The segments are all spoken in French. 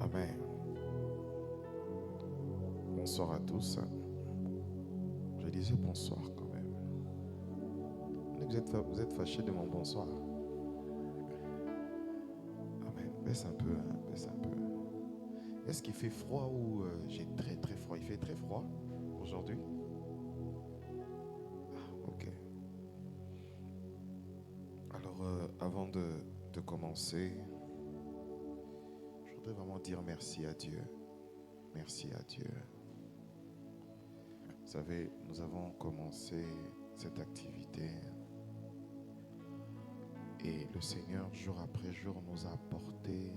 Amen. Bonsoir à tous. Je disais bonsoir quand même. Vous êtes fâchés de mon bonsoir. Amen. Baisse un peu, hein, baisse un peu. Est-ce qu'il fait froid ou j'ai très très froid? Il fait très froid aujourd'hui? Ah, ok. Alors, avant de commencer, je voudrais vraiment dire merci à Dieu. Merci à Dieu. Vous savez, nous avons commencé cette activité et le Seigneur, jour après jour, nous a apporté.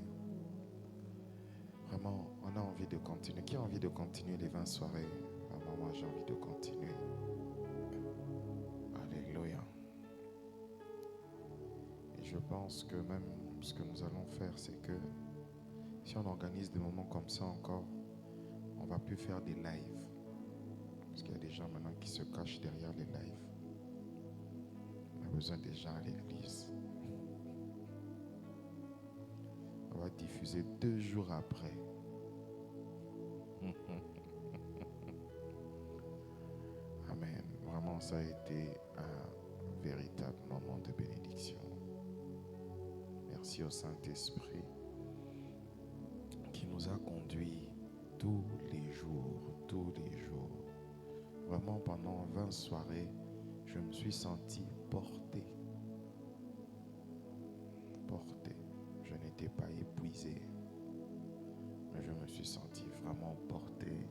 Vraiment, on a envie de continuer. Qui a envie de continuer les 20 soirées? Vraiment, moi, j'ai envie de continuer. Alléluia. Et je pense que même ce que nous allons faire, c'est que si on organise des moments comme ça encore, on va plus faire des lives. Parce qu'il y a des gens maintenant qui se cachent derrière les lives. On a besoin des gens à l'église. On va diffuser 2 jours après. Amen. Vraiment, ça a été un véritable moment de bénédiction. Merci au Saint-Esprit qui nous a conduits tous les jours, tous les jours. Vraiment, pendant 20 soirées, je me suis senti porté. Porté. Je n'étais pas épuisé, mais je me suis senti vraiment porté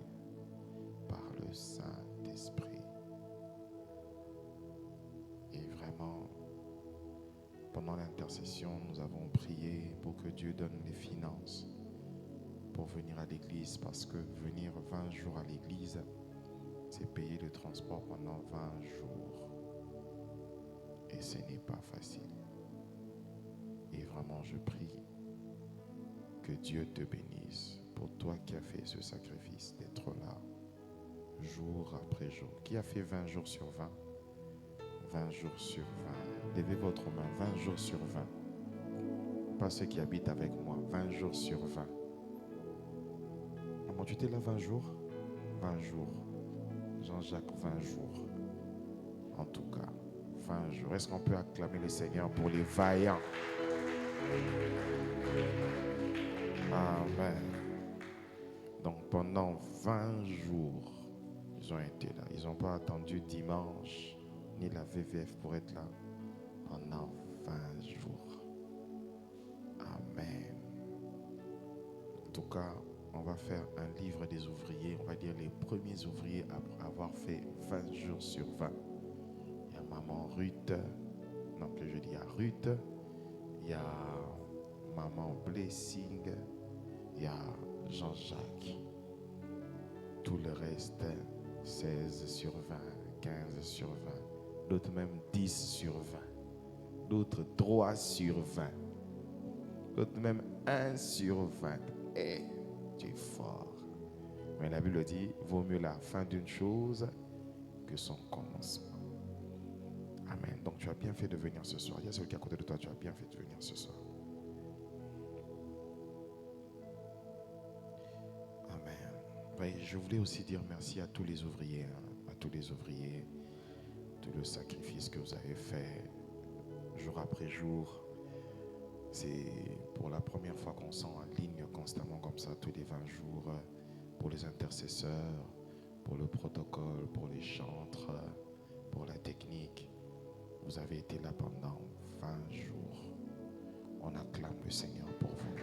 par le Saint-Esprit. Et vraiment, pendant l'intercession, nous avons prié pour que Dieu donne les finances pour venir à l'église, parce que venir 20 jours à l'église, c'est payer le transport pendant 20 jours. Et ce n'est pas facile. Et vraiment, je prie que Dieu te bénisse pour toi qui as fait ce sacrifice d'être là, jour après jour. Qui a fait 20 jours sur 20? 20 jours sur 20. Levez votre main, 20 jours sur 20. Pas ceux qui habitent avec moi, 20 jours sur 20. Maman, tu étais là 20 jours? 20 jours. Jean-Jacques, 20 jours. En tout cas, 20 jours. Est-ce qu'on peut acclamer le Seigneur pour les vaillants? Amen. Donc pendant 20 jours, ils ont été là. Ils n'ont pas attendu dimanche ni la VVF pour être là. Pendant 20 jours. Amen. En tout cas, on va faire un livre des ouvriers. On va dire les premiers ouvriers à avoir fait 20 jours sur 20. Il y a maman Ruth. Donc je dis à Ruth. Il y a maman Blessing. Il y a Jean-Jacques. Tout le reste, 16 sur 20, 15 sur 20. D'autres même 10 sur 20. D'autres 3 sur 20. D'autres même 1 sur 20. Et tu es fort. Mais la Bible dit, vaut mieux la fin d'une chose que son commencement. Amen. Donc tu as bien fait de venir ce soir. Il y a celui qui est à côté de toi, tu as bien fait de venir ce soir. Amen. Oui, je voulais aussi dire merci à tous les ouvriers, à tous les ouvriers, tout le sacrifice que vous avez fait jour après jour. C'est pour la première fois qu'on sent en ligne constamment comme ça, tous les 20 jours, pour les intercesseurs, pour le protocole, pour les chantres, pour la technique. Vous avez été là pendant 20 jours. On acclame le Seigneur pour vous.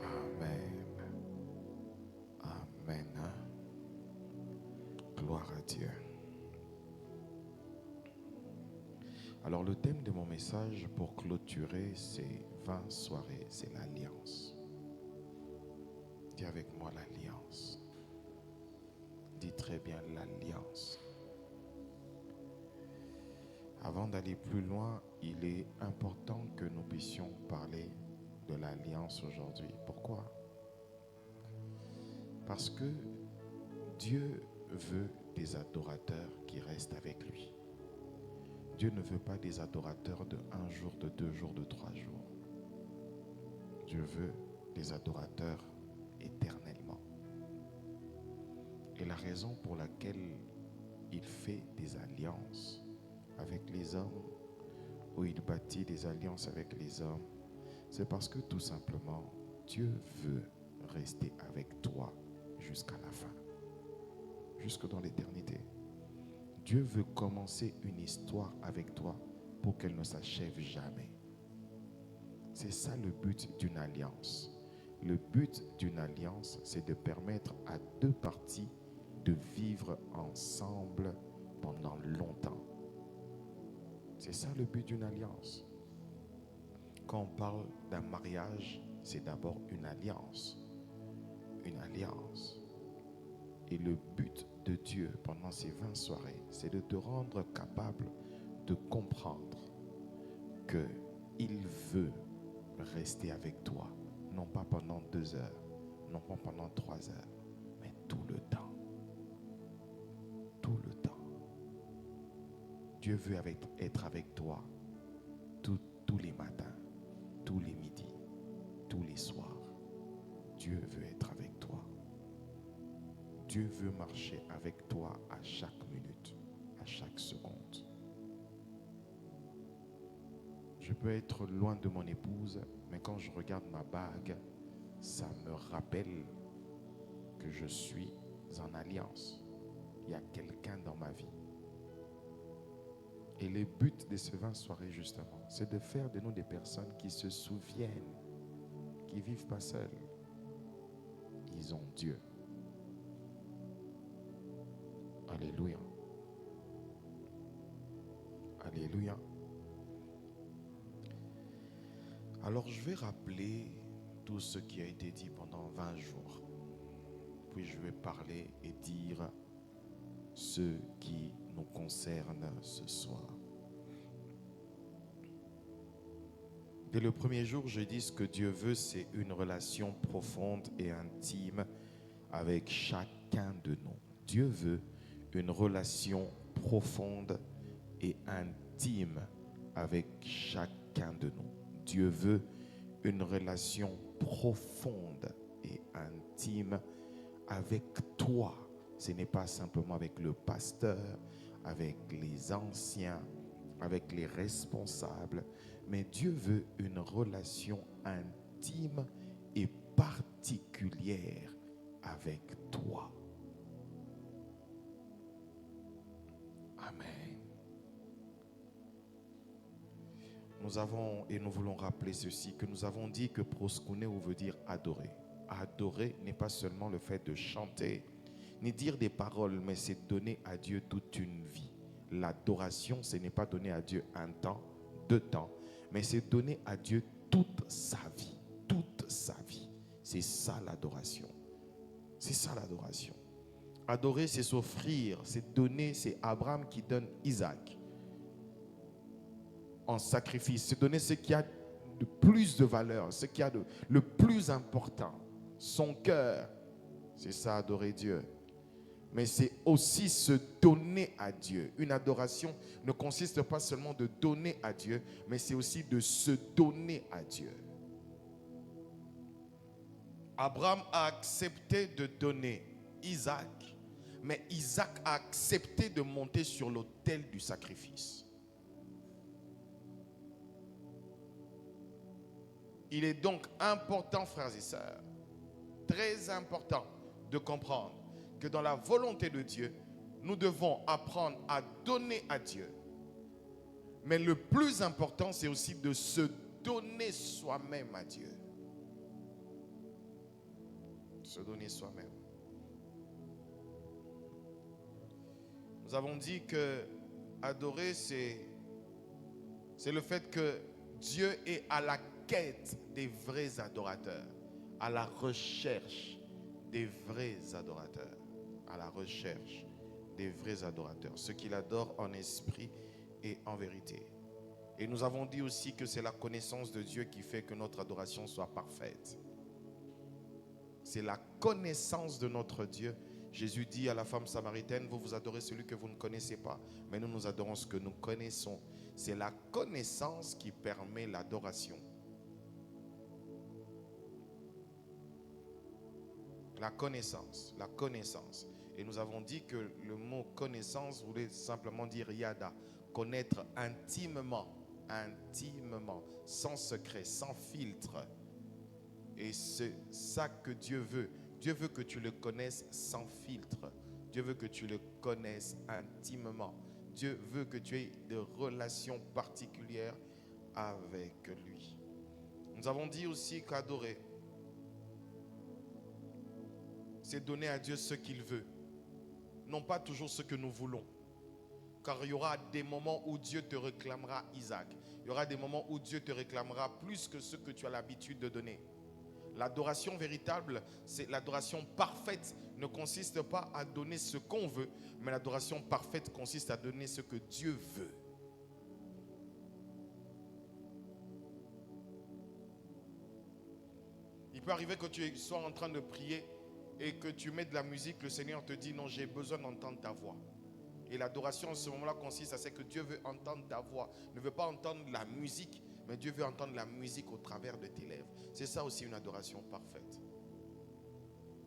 Amen. Amen. Gloire à Dieu. Alors le thème de mon message pour clôturer ces 20 soirées, c'est l'alliance. Dis avec moi l'alliance. Dis très bien l'alliance. Avant d'aller plus loin, il est important que nous puissions parler de l'alliance aujourd'hui. Pourquoi? Parce que Dieu veut des adorateurs qui restent avec lui. Dieu ne veut pas des adorateurs de 1 jour, de 2 jours, de 3 jours. Dieu veut des adorateurs éternellement. Et la raison pour laquelle il fait des alliances avec les hommes, ou il bâtit des alliances avec les hommes, c'est parce que tout simplement, Dieu veut rester avec toi jusqu'à la fin, jusque dans l'éternité. Dieu veut commencer une histoire avec toi pour qu'elle ne s'achève jamais. C'est ça le but d'une alliance. Le but d'une alliance, c'est de permettre à 2 parties de vivre ensemble pendant longtemps. C'est ça le but d'une alliance. Quand on parle d'un mariage, c'est d'abord une alliance. Une alliance. Et le but de Dieu pendant ces 20 soirées, c'est de te rendre capable de comprendre qu'il veut rester avec toi. Non pas pendant 2 heures, non pas pendant 3 heures, mais tout le temps. Tout le temps. Dieu veut être avec toi tous les matins, tous les midis, tous les soirs. Dieu veut être avec toi. Dieu veut marcher avec toi à chaque minute, à chaque seconde. Je peux être loin de mon épouse, mais quand je regarde ma bague, ça me rappelle que je suis en alliance. Il y a quelqu'un dans ma vie. Et le but de ces 20 soirées, justement, c'est de faire de nous des personnes qui se souviennent, qui ne vivent pas seules. Ils ont Dieu. Alléluia. Alléluia. Alors je vais rappeler tout ce qui a été dit pendant 20 jours. Puis je vais parler et dire ce qui nous concerne ce soir. Dès le premier jour, je dis ce que Dieu veut, c'est une relation profonde et intime avec chacun de nous. Dieu veut une relation profonde et intime avec chacun de nous. Dieu veut une relation profonde et intime avec toi. Ce n'est pas simplement avec le pasteur, avec les anciens, avec les responsables, mais Dieu veut une relation intime et particulière avec toi. Amen. Nous avons, et nous voulons rappeler ceci, que nous avons dit que proskuneo veut dire adorer. Adorer n'est pas seulement le fait de chanter, ni dire des paroles, mais c'est donner à Dieu toute une vie. L'adoration, ce n'est pas donner à Dieu un temps, 2 temps, mais c'est donner à Dieu toute sa vie. Toute sa vie. C'est ça l'adoration. C'est ça l'adoration. Adorer, c'est s'offrir, c'est donner, c'est Abraham qui donne Isaac en sacrifice. C'est donner ce qui a de plus de valeur, ce qui a de le plus important. Son cœur, c'est ça, adorer Dieu. Mais c'est aussi se donner à Dieu. Une adoration ne consiste pas seulement de donner à Dieu, mais c'est aussi de se donner à Dieu. Abraham a accepté de donner Isaac, mais Isaac a accepté de monter sur l'autel du sacrifice. Il est donc important, frères et sœurs, très important de comprendre que dans la volonté de Dieu, nous devons apprendre à donner à Dieu. Mais le plus important, c'est aussi de se donner soi-même à Dieu. Se donner soi-même. Nous avons dit que adorer, c'est le fait que Dieu est à la quête des vrais adorateurs, à la recherche des vrais adorateurs, à la recherche des vrais adorateurs, ceux qu'il adore en esprit et en vérité. Et nous avons dit aussi que c'est la connaissance de Dieu qui fait que notre adoration soit parfaite. C'est la connaissance de notre Dieu Jésus dit à la femme samaritaine, vous vous adorez celui que vous ne connaissez pas, mais nous nous adorons ce que nous connaissons. C'est la connaissance qui permet l'adoration. La connaissance, la connaissance. Et nous avons dit que le mot connaissance voulait simplement dire yada, connaître intimement, intimement, sans secret, sans filtre. Et c'est ça que Dieu veut. Dieu veut que tu le connaisses sans filtre. Dieu veut que tu le connaisses intimement. Dieu veut que tu aies des relations particulières avec lui. Nous avons dit aussi qu'adorer, c'est donner à Dieu ce qu'il veut, non pas toujours ce que nous voulons. Car il y aura des moments où Dieu te réclamera Isaac. Il y aura des moments où Dieu te réclamera plus que ce que tu as l'habitude de donner. L'adoration véritable, c'est l'adoration parfaite, ne consiste pas à donner ce qu'on veut, mais l'adoration parfaite consiste à donner ce que Dieu veut. Il peut arriver que tu sois en train de prier et que tu mets de la musique, le Seigneur te dit non, j'ai besoin d'entendre ta voix. Et l'adoration en ce moment-là consiste à ce que Dieu veut entendre ta voix. Il ne veut pas entendre la musique, mais Dieu veut entendre la musique au travers de tes lèvres. C'est ça aussi une adoration parfaite.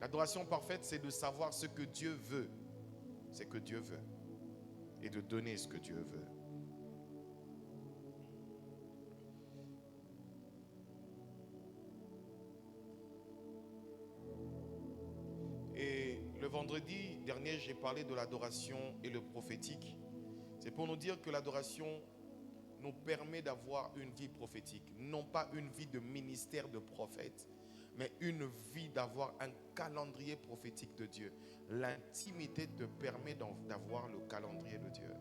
L'adoration parfaite, c'est de savoir ce que Dieu veut. C'est que Dieu veut. Et de donner ce que Dieu veut. Et le vendredi dernier, j'ai parlé de l'adoration et le prophétique. C'est pour nous dire que l'adoration nous permet d'avoir une vie prophétique. Non pas une vie de ministère de prophète, mais une vie d'avoir un calendrier prophétique de Dieu. L'intimité te permet d'avoir le calendrier de Dieu.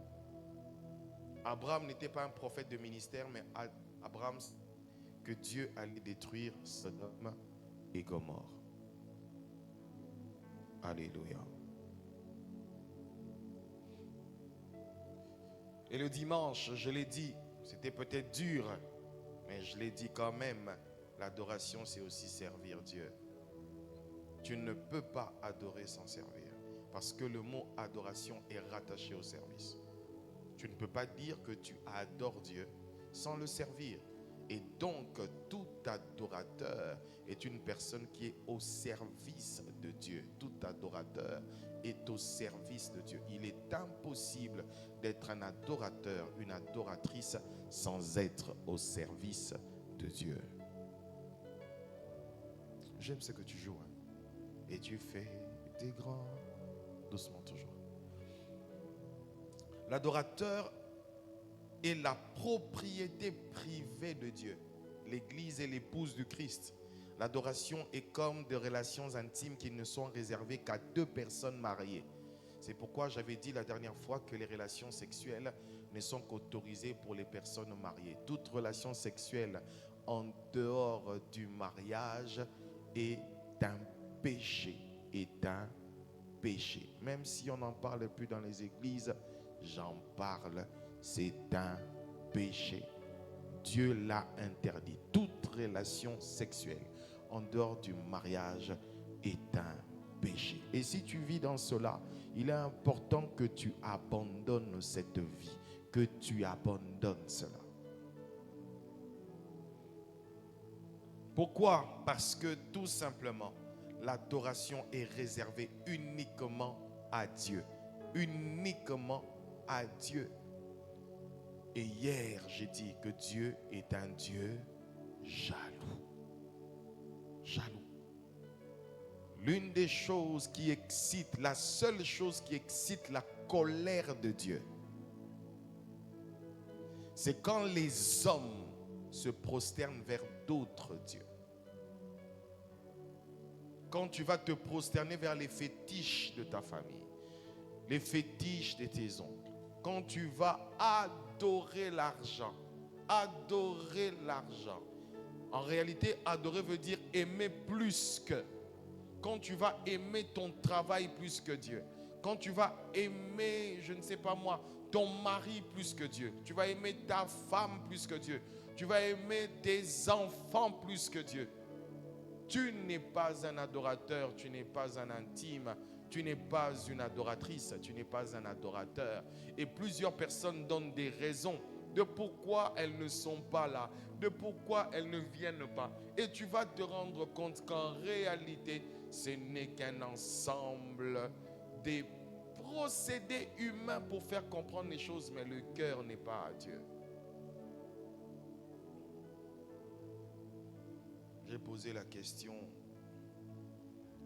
Abraham n'était pas un prophète de ministère, mais Abraham, que Dieu allait détruire Sodome et Gomorrhe. Alléluia. Et le dimanche, je l'ai dit, c'était peut-être dur, mais je l'ai dit quand même, l'adoration, c'est aussi servir Dieu. Tu ne peux pas adorer sans servir, parce que le mot adoration est rattaché au service. Tu ne peux pas dire que tu adores Dieu sans le servir. Et donc, tout adorateur est une personne qui est au service de Dieu. Tout adorateur est au service de Dieu. Il est impossible d'être un adorateur, une adoratrice, sans être au service de Dieu. J'aime ce que tu joues. Hein? Et tu fais des grands... Doucement toujours. L'adorateur est la propriété privée de Dieu. L'Église est l'épouse du Christ. L'adoration est comme des relations intimes qui ne sont réservées qu'à deux personnes mariées. C'est pourquoi j'avais dit la dernière fois que les relations sexuelles ne sont qu'autorisées pour les personnes mariées. Toute relation sexuelle en dehors du mariage est un péché. Est un péché. Même si on n'en parle plus dans les églises, j'en parle. C'est un péché. Dieu l'a interdit. Toute relation sexuelle en dehors du mariage est un péché. Et si tu vis dans cela, il est important que tu abandonnes cette vie, que tu abandonnes cela. Pourquoi? Parce que tout simplement, l'adoration est réservée uniquement à Dieu. Uniquement à Dieu. Et hier, j'ai dit que Dieu est un Dieu jaloux. Jaloux. L'une des choses qui excite, la seule chose qui excite la colère de Dieu, c'est quand les hommes se prosternent vers d'autres dieux. Quand tu vas te prosterner vers les fétiches de ta famille, les fétiches de tes oncles, quand tu vas adorer l'argent, adorer l'argent. En réalité, adorer veut dire aimer plus que. Quand tu vas aimer ton travail plus que Dieu, quand tu vas aimer, je ne sais pas moi, ton mari plus que Dieu, tu vas aimer ta femme plus que Dieu, tu vas aimer tes enfants plus que Dieu. Tu n'es pas un adorateur, tu n'es pas un intime, Tu n'es pas une adoratrice, tu n'es pas un adorateur. Et plusieurs personnes donnent des raisons de pourquoi elles ne sont pas là, de pourquoi elles ne viennent pas. Et tu vas te rendre compte qu'en réalité, ce n'est qu'un ensemble des procédés humains pour faire comprendre les choses, mais le cœur n'est pas à Dieu. J'ai posé la question,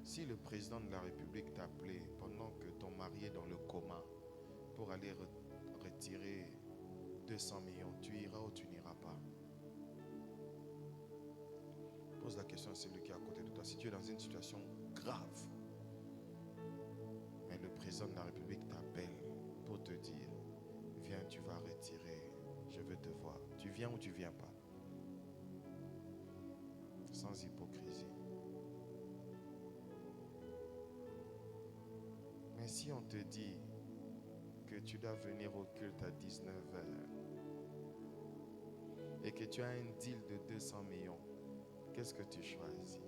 si le président de la République t'appelait pendant que ton mari est dans le coma pour aller retirer 200 millions, tu iras ou tu n'iras pas? Pose la question à celui qui est à côté de toi. Si tu es dans une situation grave, mais le président de la République t'appelle pour te dire, viens, tu vas retirer, je veux te voir. Tu viens ou tu ne viens pas? Sans hypocrisie. Mais si on te dit que tu dois venir au culte à 19h et que tu as un deal de 200 millions, qu'est-ce que tu choisis?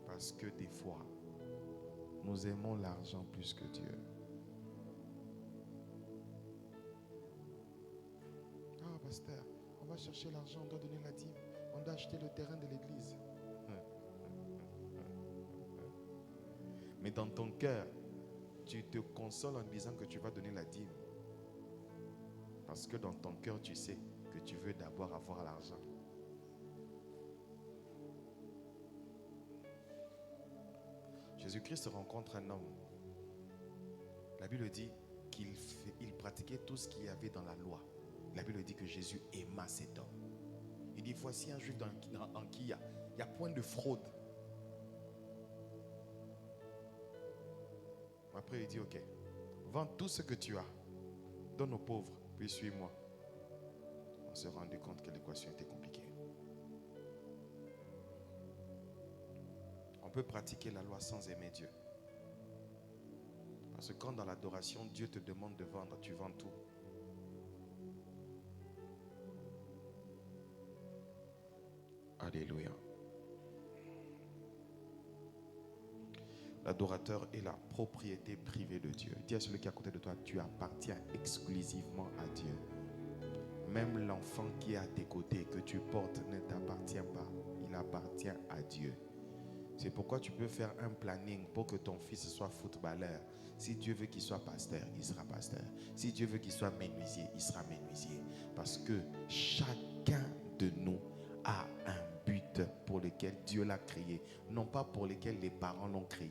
Parce que des fois, nous aimons l'argent plus que Dieu. Ah, pasteur, on va chercher l'argent, on doit donner la dîme, on doit acheter le terrain de l'église. Mais dans ton cœur, tu te consoles en disant que tu vas donner la dîme. Parce que dans ton cœur, tu sais que tu veux d'abord avoir l'argent. Jésus-Christ rencontre un homme. La Bible dit qu'il pratiquait tout ce qu'il y avait dans la loi. La Bible dit que Jésus aima cet homme. Il dit, voici un juif en qui il y a point de fraude. Après, il dit, ok, vends tout ce que tu as, donne aux pauvres, puis suis-moi. On s'est rendu compte que l'équation était compliquée. On peut pratiquer la loi sans aimer Dieu. Parce que quand dans l'adoration, Dieu te demande de vendre, tu vends tout. Alléluia. L'adorateur est la propriété privée de Dieu. Dis à celui qui est à côté de toi, tu appartiens exclusivement à Dieu. Même l'enfant qui est à tes côtés, que tu portes, ne t'appartient pas. Il appartient à Dieu. C'est pourquoi tu peux faire un planning pour que ton fils soit footballeur. Si Dieu veut qu'il soit pasteur, il sera pasteur. Si Dieu veut qu'il soit menuisier, il sera menuisier. Parce que chacun de nous a un but pour lequel Dieu l'a créé, non pas pour lequel les parents l'ont créé.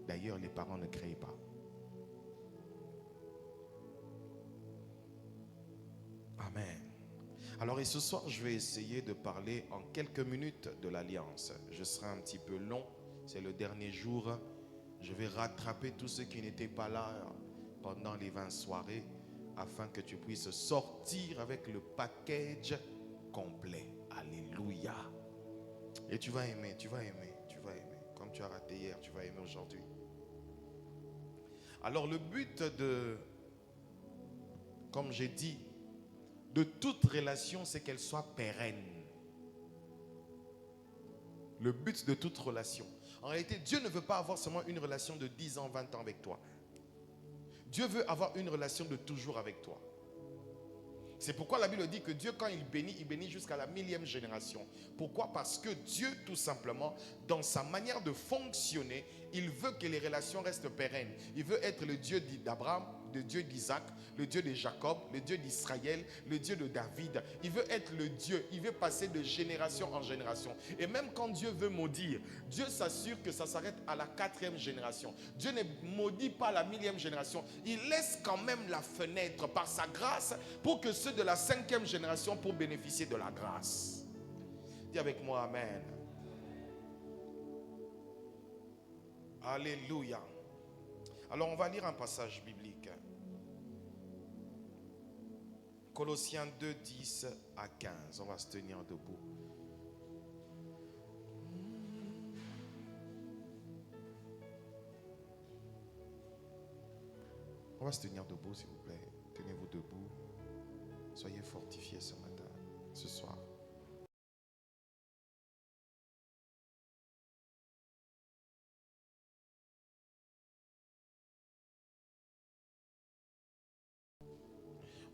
D'ailleurs, les parents ne créent pas. Amen. Alors, et ce soir, je vais essayer de parler en quelques minutes de l'alliance. Je serai un petit peu long. C'est le dernier jour. Je vais rattraper tous ceux qui n'étaient pas là pendant les 20 soirées afin que tu puisses sortir avec le package complet. Alléluia. Et tu vas aimer, tu vas aimer, tu vas aimer. Comme tu as raté hier, tu vas aimer aujourd'hui. Alors le but comme j'ai dit, de toute relation, c'est qu'elle soit pérenne. Le but de toute relation. En réalité, Dieu ne veut pas avoir seulement une relation de 10 ans, 20 ans avec toi. Dieu veut avoir une relation de toujours avec toi. C'est pourquoi la Bible dit que Dieu, quand il bénit jusqu'à la 1000e génération. Pourquoi? Parce que Dieu, tout simplement, dans sa manière de fonctionner, il veut que les relations restent pérennes. Il veut être le Dieu d'Abraham, le Dieu d'Isaac, le Dieu de Jacob, le Dieu d'Israël, le Dieu de David. Il veut être le Dieu. Il veut passer de génération en génération. Et même quand Dieu veut maudire, Dieu s'assure que ça s'arrête à la 4e génération. Dieu ne maudit pas la 1000e génération. Il laisse quand même la fenêtre par sa grâce pour que ceux de la 5e génération pour bénéficier de la grâce. Dis avec moi Amen. Alléluia. Alors on va lire un passage biblique. Colossiens 2, 10 à 15. On va se tenir debout. On va se tenir debout, s'il vous plaît. Tenez-vous debout. Soyez fortifiés ce matin, ce soir.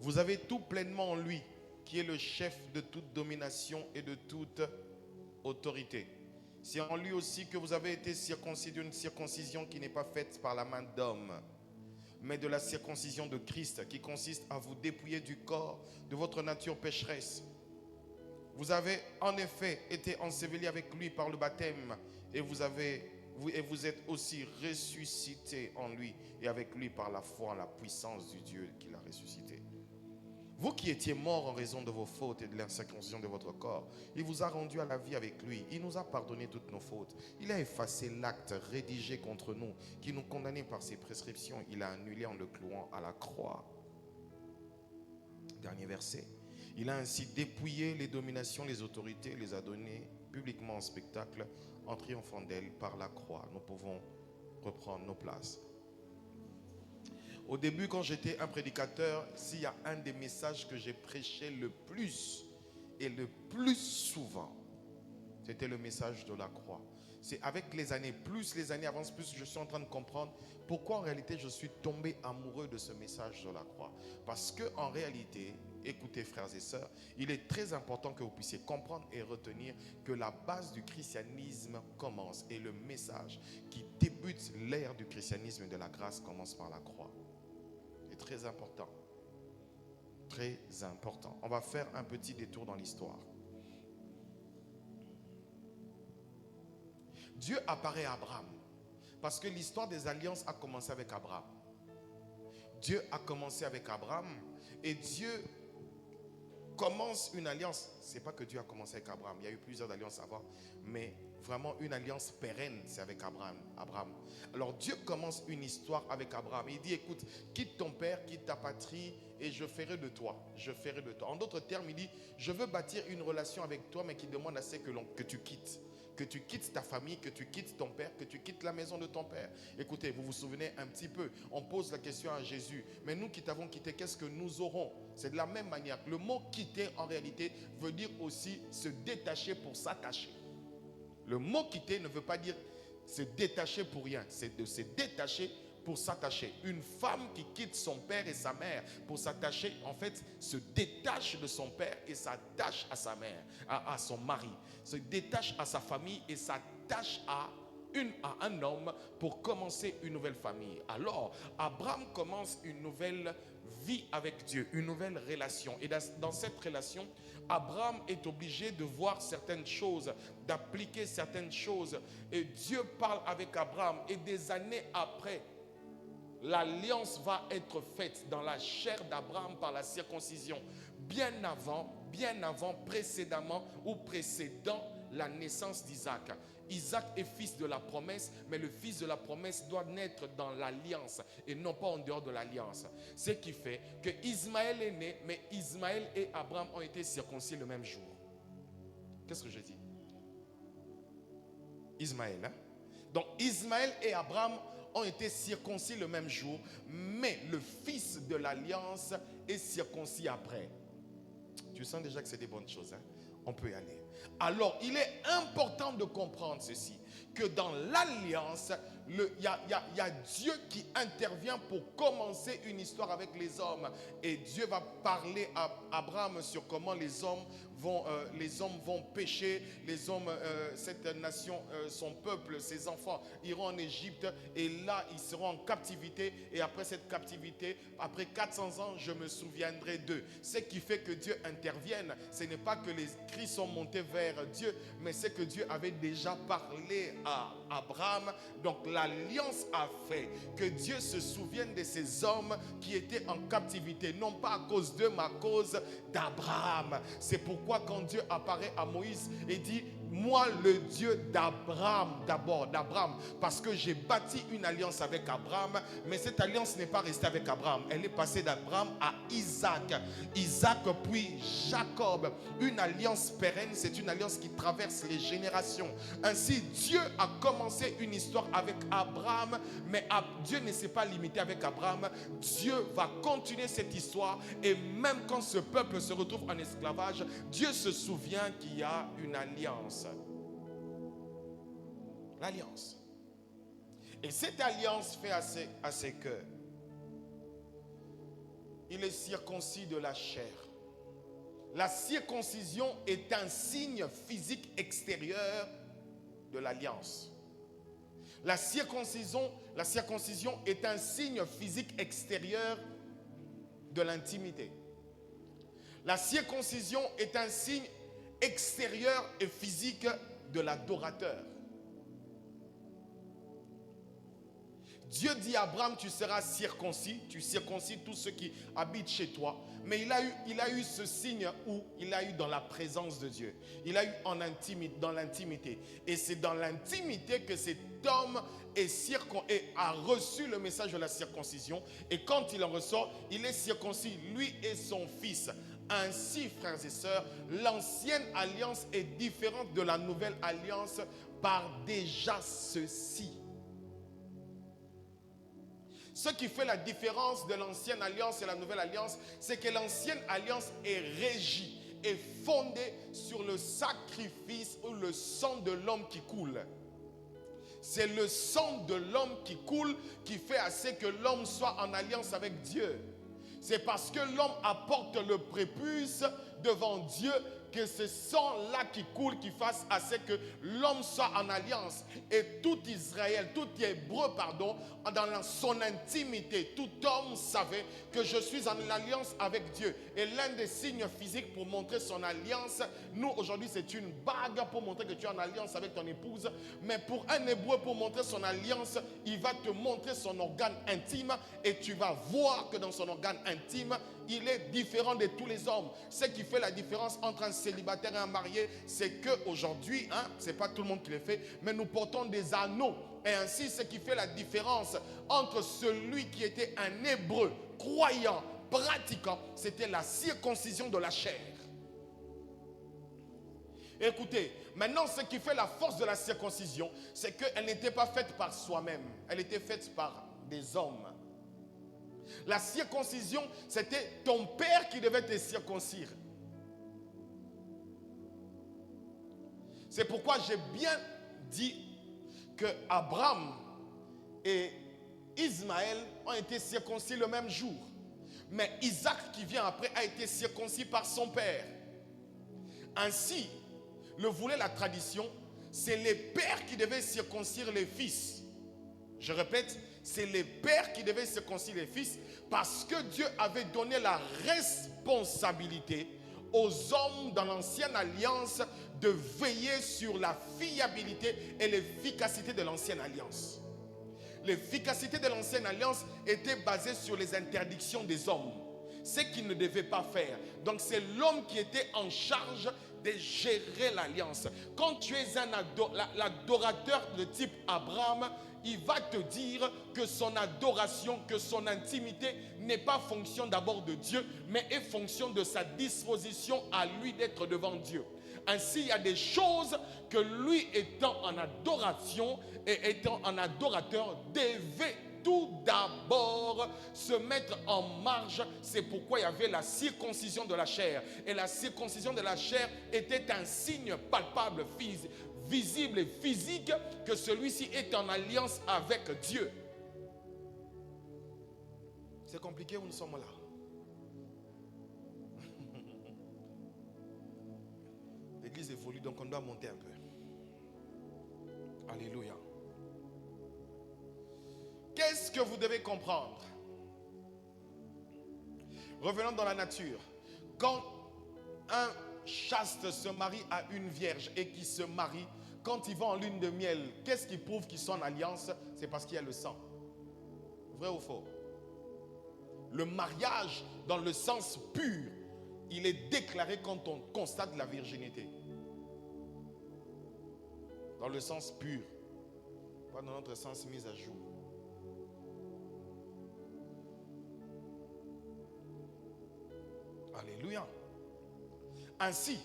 Vous avez tout pleinement en lui, qui est le chef de toute domination et de toute autorité. C'est en lui aussi que vous avez été circoncis d'une circoncision qui n'est pas faite par la main d'homme, mais de la circoncision de Christ, qui consiste à vous dépouiller du corps de votre nature pécheresse. Vous avez en effet été ensevelis avec lui par le baptême, et vous êtes aussi ressuscités en lui, et avec lui par la foi en la puissance du Dieu qui l'a ressuscité. Vous qui étiez morts en raison de vos fautes et de l'incirconcision de votre corps, il vous a rendu à la vie avec lui. Il nous a pardonné toutes nos fautes. Il a effacé l'acte rédigé contre nous, qui nous condamnait par ses prescriptions. Il a annulé en le clouant à la croix. Dernier verset. Il a ainsi dépouillé les dominations, les autorités, les a données publiquement en spectacle, en triomphant d'elles par la croix. Nous pouvons reprendre nos places. Au début, quand j'étais un prédicateur, s'il y a un des messages que j'ai prêché le plus et le plus souvent, c'était le message de la croix. C'est avec les années, plus les années avancent, plus je suis en train de comprendre pourquoi en réalité je suis tombé amoureux de ce message de la croix. Parce que en réalité, écoutez frères et sœurs, il est très important que vous puissiez comprendre et retenir que la base du christianisme commence et le message qui débute l'ère du christianisme et de la grâce commence par la croix. C'est très important. Très important. On va faire un petit détour dans l'histoire. Dieu apparaît à Abraham parce que l'histoire des alliances a commencé avec Abraham. Dieu a commencé avec Abraham et Dieu commence une alliance. C'est pas que Dieu a commencé avec Abraham, il y a eu plusieurs alliances avant, mais vraiment une alliance pérenne, c'est avec Abraham. Alors Dieu commence une histoire avec Abraham. Il dit, écoute, quitte ton père, quitte ta patrie et je ferai de toi. Je ferai de toi. En d'autres termes, il dit, je veux bâtir une relation avec toi, mais qui demande assez que tu quittes. Que tu quittes ta famille, que tu quittes ton père, que tu quittes la maison de ton père. Écoutez, vous vous souvenez un petit peu, on pose la question à Jésus, mais nous qui t'avons quitté, qu'est-ce que nous aurons? C'est de la même manière. Le mot quitter en réalité veut dire aussi se détacher pour s'attacher. Le mot quitter ne veut pas dire se détacher pour rien, c'est de se détacher pour s'attacher. Une femme qui quitte son père et sa mère pour s'attacher, en fait, se détache de son père et s'attache à sa mère, à son mari. Se détache à sa famille et s'attache à un homme pour commencer une nouvelle famille. Alors, Abraham commence une nouvelle vie avec Dieu, une nouvelle relation. Et dans cette relation, Abraham est obligé de voir certaines choses, d'appliquer certaines choses. Et Dieu parle avec Abraham. Et des années après, l'alliance va être faite dans la chair d'Abraham par la circoncision. Bien avant, précédemment ou précédant la naissance d'Isaac. Isaac est fils de la promesse, mais le fils de la promesse doit naître dans l'alliance et non pas en dehors de l'alliance. Ce qui fait que Ismaël est né, mais Ismaël et Abraham ont été circoncis le même jour. Qu'est-ce que je dis? Ismaël, hein? Donc Ismaël et Abraham ont été circoncis le même jour, mais le fils de l'alliance est circoncis après. Tu sens déjà que c'est des bonnes choses, hein? On peut y aller. Alors, il est important de comprendre ceci, que dans l'alliance, il y a Dieu qui intervient pour commencer une histoire avec les hommes. Et Dieu va parler à Abraham sur comment les hommes vont pécher, cette nation, son peuple, ses enfants iront en Égypte et là ils seront en captivité et après cette captivité, après 400 ans, je me souviendrai d'eux. Ce qui fait que Dieu intervienne, ce n'est pas que les cris sont montés vers Dieu, mais c'est que Dieu avait déjà parlé à Abraham. Donc l'alliance a fait que Dieu se souvienne de ces hommes qui étaient en captivité, non pas à cause d'eux, mais à cause d'Abraham. C'est pourquoi quand Dieu apparaît à Moïse et dit, moi le Dieu d'Abraham, d'abord d'Abraham, parce que j'ai bâti une alliance avec Abraham, mais cette alliance n'est pas restée avec Abraham, elle est passée d'Abraham à Isaac, puis Jacob. Une alliance pérenne, c'est une alliance qui traverse les générations. Ainsi Dieu a commencé une histoire avec Abraham, mais Dieu ne s'est pas limité avec Abraham. Dieu va continuer cette histoire et même quand ce peuple se retrouve en esclavage, Dieu se souvient qu'il y a une alliance. L'alliance. Et cette alliance fait à ce que il est circoncis de la chair. La circoncision est un signe physique extérieur de l'alliance. La circoncision est un signe physique extérieur de l'intimité. La circoncision est un signe extérieur et physique de l'adorateur. Dieu dit à Abraham, tu seras circoncis, tu circoncis tous ceux qui habitent chez toi. Mais il a eu ce signe où il a eu dans la présence de Dieu. Il a eu dans l'intimité. Et c'est dans l'intimité que cet homme a reçu le message de la circoncision. Et quand il en ressort, il est circoncis, lui et son fils. Ainsi, frères et sœurs, l'ancienne alliance est différente de la nouvelle alliance par déjà ceci. Ce qui fait la différence de l'ancienne alliance et la nouvelle alliance, c'est que l'ancienne alliance est régie, est fondée sur le sacrifice ou le sang de l'homme qui coule. C'est le sang de l'homme qui coule qui fait assez que l'homme soit en alliance avec Dieu. C'est parce que l'homme apporte le prépuce devant Dieu que ce sang-là qui coule, qui fasse assez que l'homme soit en alliance. Et tout Israël, tout Hébreu, dans son intimité, tout homme savait que je suis en alliance avec Dieu. Et l'un des signes physiques pour montrer son alliance, nous aujourd'hui c'est une bague pour montrer que tu es en alliance avec ton épouse. Mais pour un Hébreu, pour montrer son alliance, il va te montrer son organe intime et tu vas voir que dans son organe intime, il est différent de tous les hommes. Ce qui fait la différence entre un célibataire et un marié, c'est qu'aujourd'hui, c'est pas tout le monde qui le fait, mais nous portons des anneaux. Et ainsi, ce qui fait la différence entre celui qui était un Hébreu, croyant, pratiquant, c'était la circoncision de la chair. Écoutez, maintenant ce qui fait la force de la circoncision, c'est qu'elle n'était pas faite par soi-même, elle était faite par des hommes. La circoncision, c'était ton père qui devait te circoncire. C'est pourquoi j'ai bien dit que Abraham et Ismaël ont été circoncis le même jour. Mais Isaac qui vient après a été circoncis par son père. Ainsi, le voulait la tradition, c'est les pères qui devaient circoncire les fils. Je répète, c'est les pères qui devaient circoncire les fils parce que Dieu avait donné la responsabilité aux hommes dans l'ancienne alliance de veiller sur la fiabilité et l'efficacité de l'ancienne alliance. L'efficacité de l'ancienne alliance était basée sur les interdictions des hommes, ce qu'ils ne devaient pas faire. Donc c'est l'homme qui était en charge de gérer l'alliance. Quand tu es l'adorateur de type Abraham, il va te dire que son adoration, que son intimité n'est pas fonction d'abord de Dieu, mais est fonction de sa disposition à lui d'être devant Dieu. Ainsi, il y a des choses que lui étant en adoration et étant un adorateur devait tout d'abord se mettre en marge. C'est pourquoi il y avait la circoncision de la chair. Et la circoncision de la chair était un signe palpable, visible et physique que celui-ci est en alliance avec Dieu. C'est compliqué où nous sommes là. L'église évolue, donc on doit monter un peu. Alléluia. Qu'est-ce que vous devez comprendre? Revenons dans la nature. Quand un chaste se marie à une vierge et qui se marie, quand ils vont en lune de miel, qu'est-ce qui prouve qu'ils sont en alliance? C'est parce qu'il y a le sang. Vrai ou faux? Le mariage dans le sens pur, il est déclaré quand on constate la virginité. Dans le sens pur, pas dans notre sens mis à jour. Alléluia. Ainsi,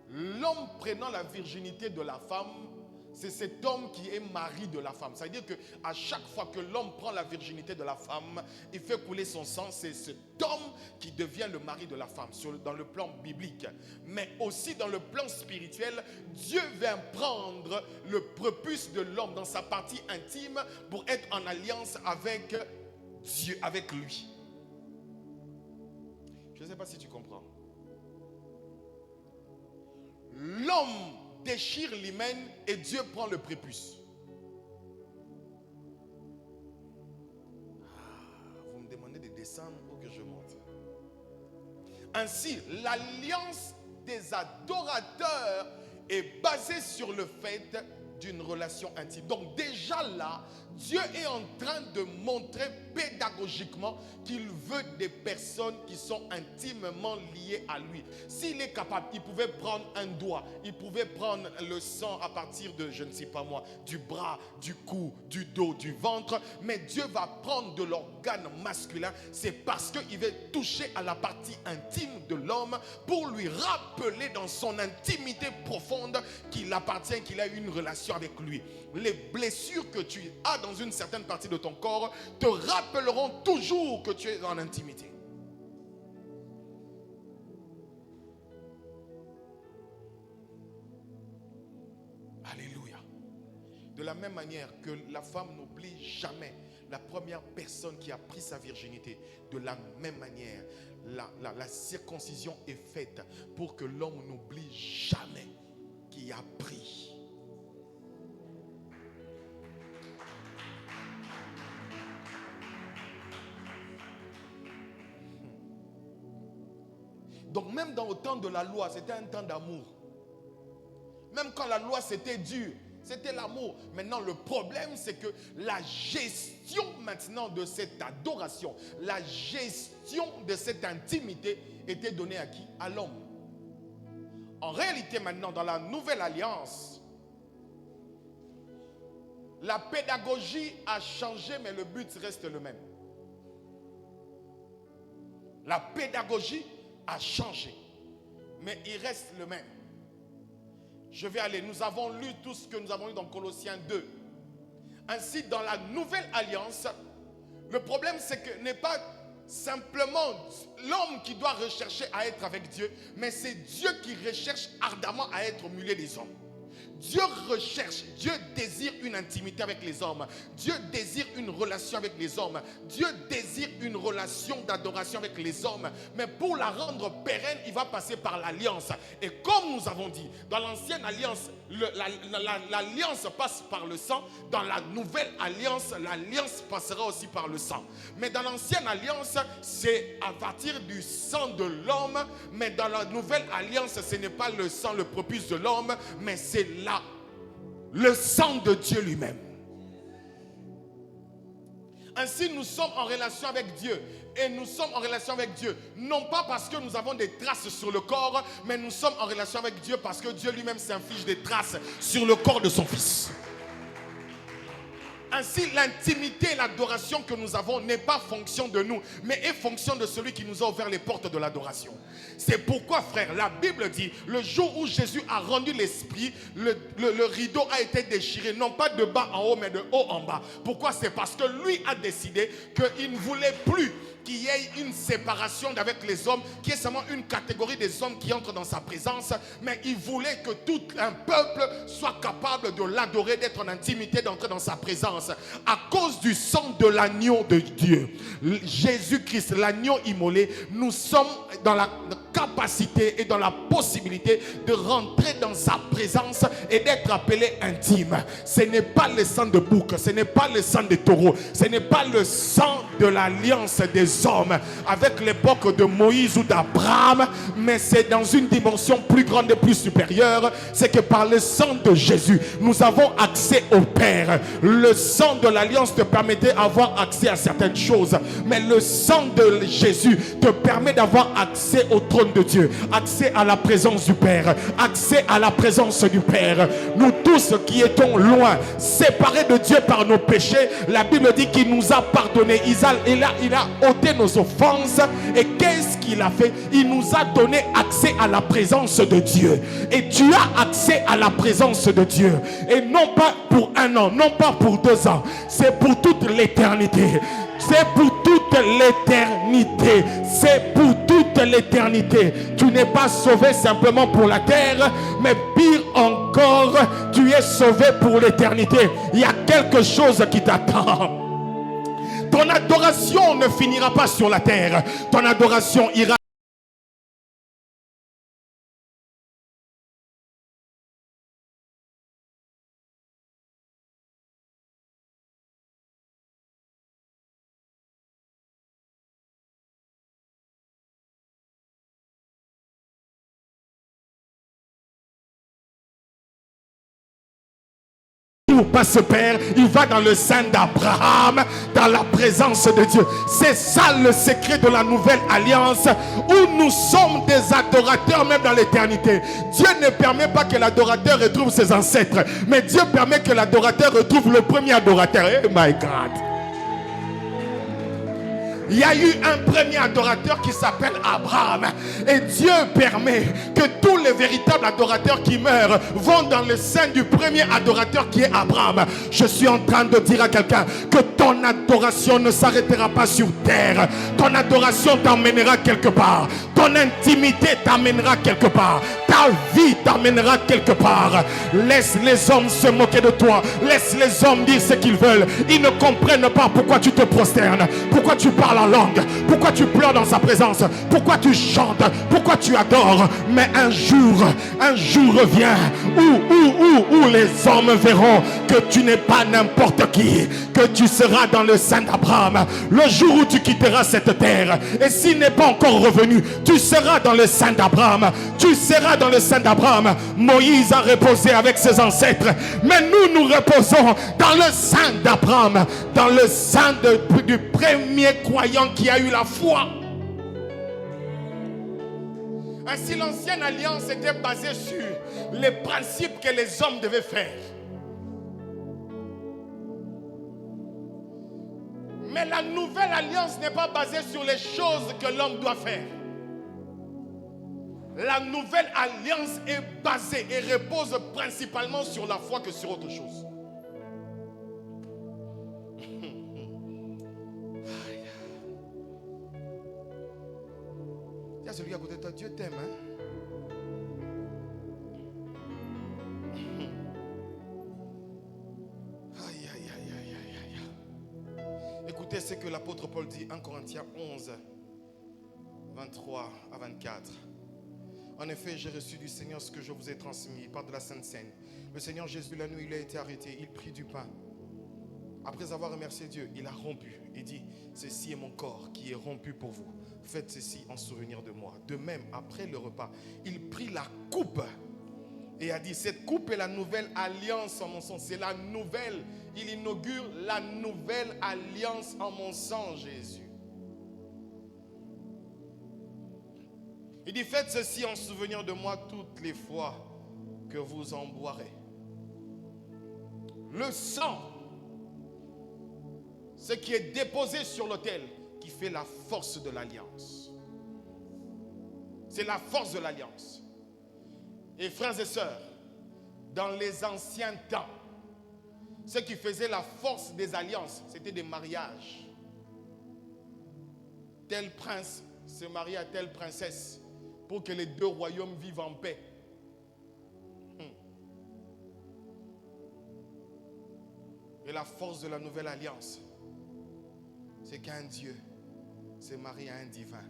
l'homme prenant la virginité de la femme, c'est cet homme qui est mari de la femme. Ça veut dire qu'à chaque fois que l'homme prend la virginité de la femme, il fait couler son sang. C'est cet homme qui devient le mari de la femme, dans le plan biblique. Mais aussi dans le plan spirituel, Dieu vient prendre le prépuce de l'homme dans sa partie intime pour être en alliance avec Dieu, avec lui. Je ne sais pas si tu comprends. L'homme déchire l'hymen et Dieu prend le prépuce. Vous me demandez de descendre ou que je monte? Ainsi, l'alliance des adorateurs est basée sur le fait d'une relation intime. Donc déjà là, Dieu est en train de montrer pédagogiquement qu'il veut des personnes qui sont intimement liées à lui. S'il est capable, il pouvait prendre un doigt, il pouvait prendre le sang à partir de, je ne sais pas moi, du bras, du cou, du dos, du ventre, mais Dieu va prendre de l'organe masculin. C'est parce qu'il veut toucher à la partie intime de l'homme pour lui rappeler dans son intimité profonde qu'il appartient, qu'il a une relation avec lui. Les blessures que tu as dans une certaine partie de ton corps te rappelleront toujours que tu es en intimité. Alléluia. De la même manière que la femme n'oublie jamais la première personne qui a pris sa virginité, de la même manière, la circoncision est faite pour que l'homme n'oublie jamais qui a pris. Donc même dans le temps de la loi, c'était un temps d'amour. Même quand la loi c'était dur, c'était l'amour. Maintenant le problème c'est que la gestion maintenant de cette adoration, la gestion de cette intimité était donnée à qui? À l'homme. En réalité maintenant dans la nouvelle alliance, la pédagogie a changé mais le but reste le même. La pédagogie a changé, mais il reste le même. Je vais aller, nous avons lu tout ce que nous avons lu dans Colossiens 2. Ainsi, dans la nouvelle alliance, le problème c'est que n'est pas simplement l'homme qui doit rechercher à être avec Dieu, mais c'est Dieu qui recherche ardemment à être au milieu des hommes. Dieu recherche, Dieu désire une intimité avec les hommes. Dieu désire une relation avec les hommes. Dieu désire une relation d'adoration avec les hommes. Mais pour la rendre pérenne, il va passer par l'alliance. Et comme nous avons dit, dans l'ancienne alliance, l'alliance passe par le sang. Dans la nouvelle alliance, l'alliance passera aussi par le sang. Mais dans l'ancienne alliance, c'est à partir du sang de l'homme. Mais dans la nouvelle alliance, ce n'est pas le sang, le prépuce de l'homme, mais c'est le sang de Dieu lui-même. Ainsi, nous sommes en relation avec Dieu. Et nous sommes en relation avec Dieu, non pas parce que nous avons des traces sur le corps, mais nous sommes en relation avec Dieu parce que Dieu lui-même s'inflige des traces sur le corps de son Fils. Ainsi, l'intimité et l'adoration que nous avons n'est pas fonction de nous, mais est fonction de celui qui nous a ouvert les portes de l'adoration. C'est pourquoi, frère, la Bible dit, le jour où Jésus a rendu l'esprit, le rideau a été déchiré, non pas de bas en haut, mais de haut en bas. Pourquoi? C'est parce que lui a décidé qu'il ne voulait plus qu'il y ait une séparation avec les hommes, qui est seulement une catégorie des hommes qui entrent dans sa présence, mais il voulait que tout un peuple soit capable de l'adorer, d'être en intimité, d'entrer dans sa présence. À cause du sang de l'agneau de Dieu, Jésus-Christ, l'agneau immolé, nous sommes dans la capacité et dans la possibilité de rentrer dans sa présence et d'être appelé intime. Ce n'est pas le sang de bouc, ce n'est pas le sang de taureau, ce n'est pas le sang de l'alliance des hommes avec l'époque de Moïse ou d'Abraham, mais c'est dans une dimension plus grande et plus supérieure. C'est que par le sang de Jésus, nous avons accès au Père. Le sang de l'alliance te permettait d'avoir accès à certaines choses, mais le sang de Jésus te permet d'avoir accès au trône de Dieu, accès à la présence du Père, accès à la présence du Père. Nous tous qui étions loin, séparés de Dieu par nos péchés, la Bible dit qu'il nous a pardonné. Il a ôté nos offenses. Et qu'est-ce qu'il a fait? Il nous a donné accès à la présence de Dieu. Et tu as accès à la présence de Dieu. Et non pas pour un an, non pas pour 2 ans. C'est pour toute l'éternité. C'est pour toute l'éternité. C'est pour toute l'éternité. Tu n'es pas sauvé simplement pour la terre, mais pire encore, tu es sauvé pour l'éternité. Il y a quelque chose qui t'attend. Ton adoration ne finira pas sur la terre. Ton adoration ira où passe ce père, il va dans le sein d'Abraham, dans la présence de Dieu. C'est ça le secret de la nouvelle alliance, où nous sommes des adorateurs même dans l'éternité. Dieu ne permet pas que l'adorateur retrouve ses ancêtres, mais Dieu permet que l'adorateur retrouve le premier adorateur. Oh my God! Il y a eu un premier adorateur qui s'appelle Abraham. Et Dieu permet que tous les véritables adorateurs qui meurent vont dans le sein du premier adorateur qui est Abraham. Je suis en train de dire à quelqu'un que ton adoration ne s'arrêtera pas sur terre. Ton adoration t'emmènera quelque part. Ton intimité t'emmènera quelque part. Ta vie t'emmènera quelque part. Laisse les hommes se moquer de toi. Laisse les hommes dire ce qu'ils veulent. Ils ne comprennent pas pourquoi tu te prosternes, pourquoi tu parles en langue, pourquoi tu pleures dans sa présence, pourquoi tu chantes, pourquoi tu adores. Mais un jour revient où les hommes verront que tu n'es pas n'importe qui, que tu seras dans le sein d'Abraham. Le jour où tu quitteras cette terre, et s'il n'est pas encore revenu, tu seras dans le sein d'Abraham. Tu seras dans le sein d'Abraham. Moïse a reposé avec ses ancêtres, mais nous reposons dans le sein d'Abraham, dans le sein du premier croyant qui a eu la foi. Ainsi, l'ancienne alliance était basée sur les principes que les hommes devaient faire. Mais la nouvelle alliance n'est pas basée sur les choses que l'homme doit faire. La nouvelle alliance est basée et repose principalement sur la foi que sur autre chose. Il y a celui à côté de toi, Dieu t'aime, hein? Écoutez ce que l'apôtre Paul dit, 1 Corinthiens 11, 23 à 24. En effet, j'ai reçu du Seigneur ce que je vous ai transmis par de la Sainte Seine. Le Seigneur Jésus, la nuit, il a été arrêté. Il prit du pain. Après avoir remercié Dieu, il a rompu et dit, ceci est mon corps qui est rompu pour vous. Faites ceci en souvenir de moi. De même, après le repas, il prit la coupe et a dit, cette coupe est la nouvelle alliance en mon sang. C'est la nouvelle. Il inaugure la nouvelle alliance en mon sang, Jésus. Il dit, faites ceci en souvenir de moi toutes les fois que vous en boirez. Le sang, ce qui est déposé sur l'autel, qui fait la force de l'alliance. C'est la force de l'alliance. Et frères et sœurs, dans les anciens temps, ce qui faisait la force des alliances, c'était des mariages. Tel prince se marie à telle princesse pour que les deux royaumes vivent en paix. Et la force de la nouvelle alliance, c'est qu'un Dieu se marie à un divin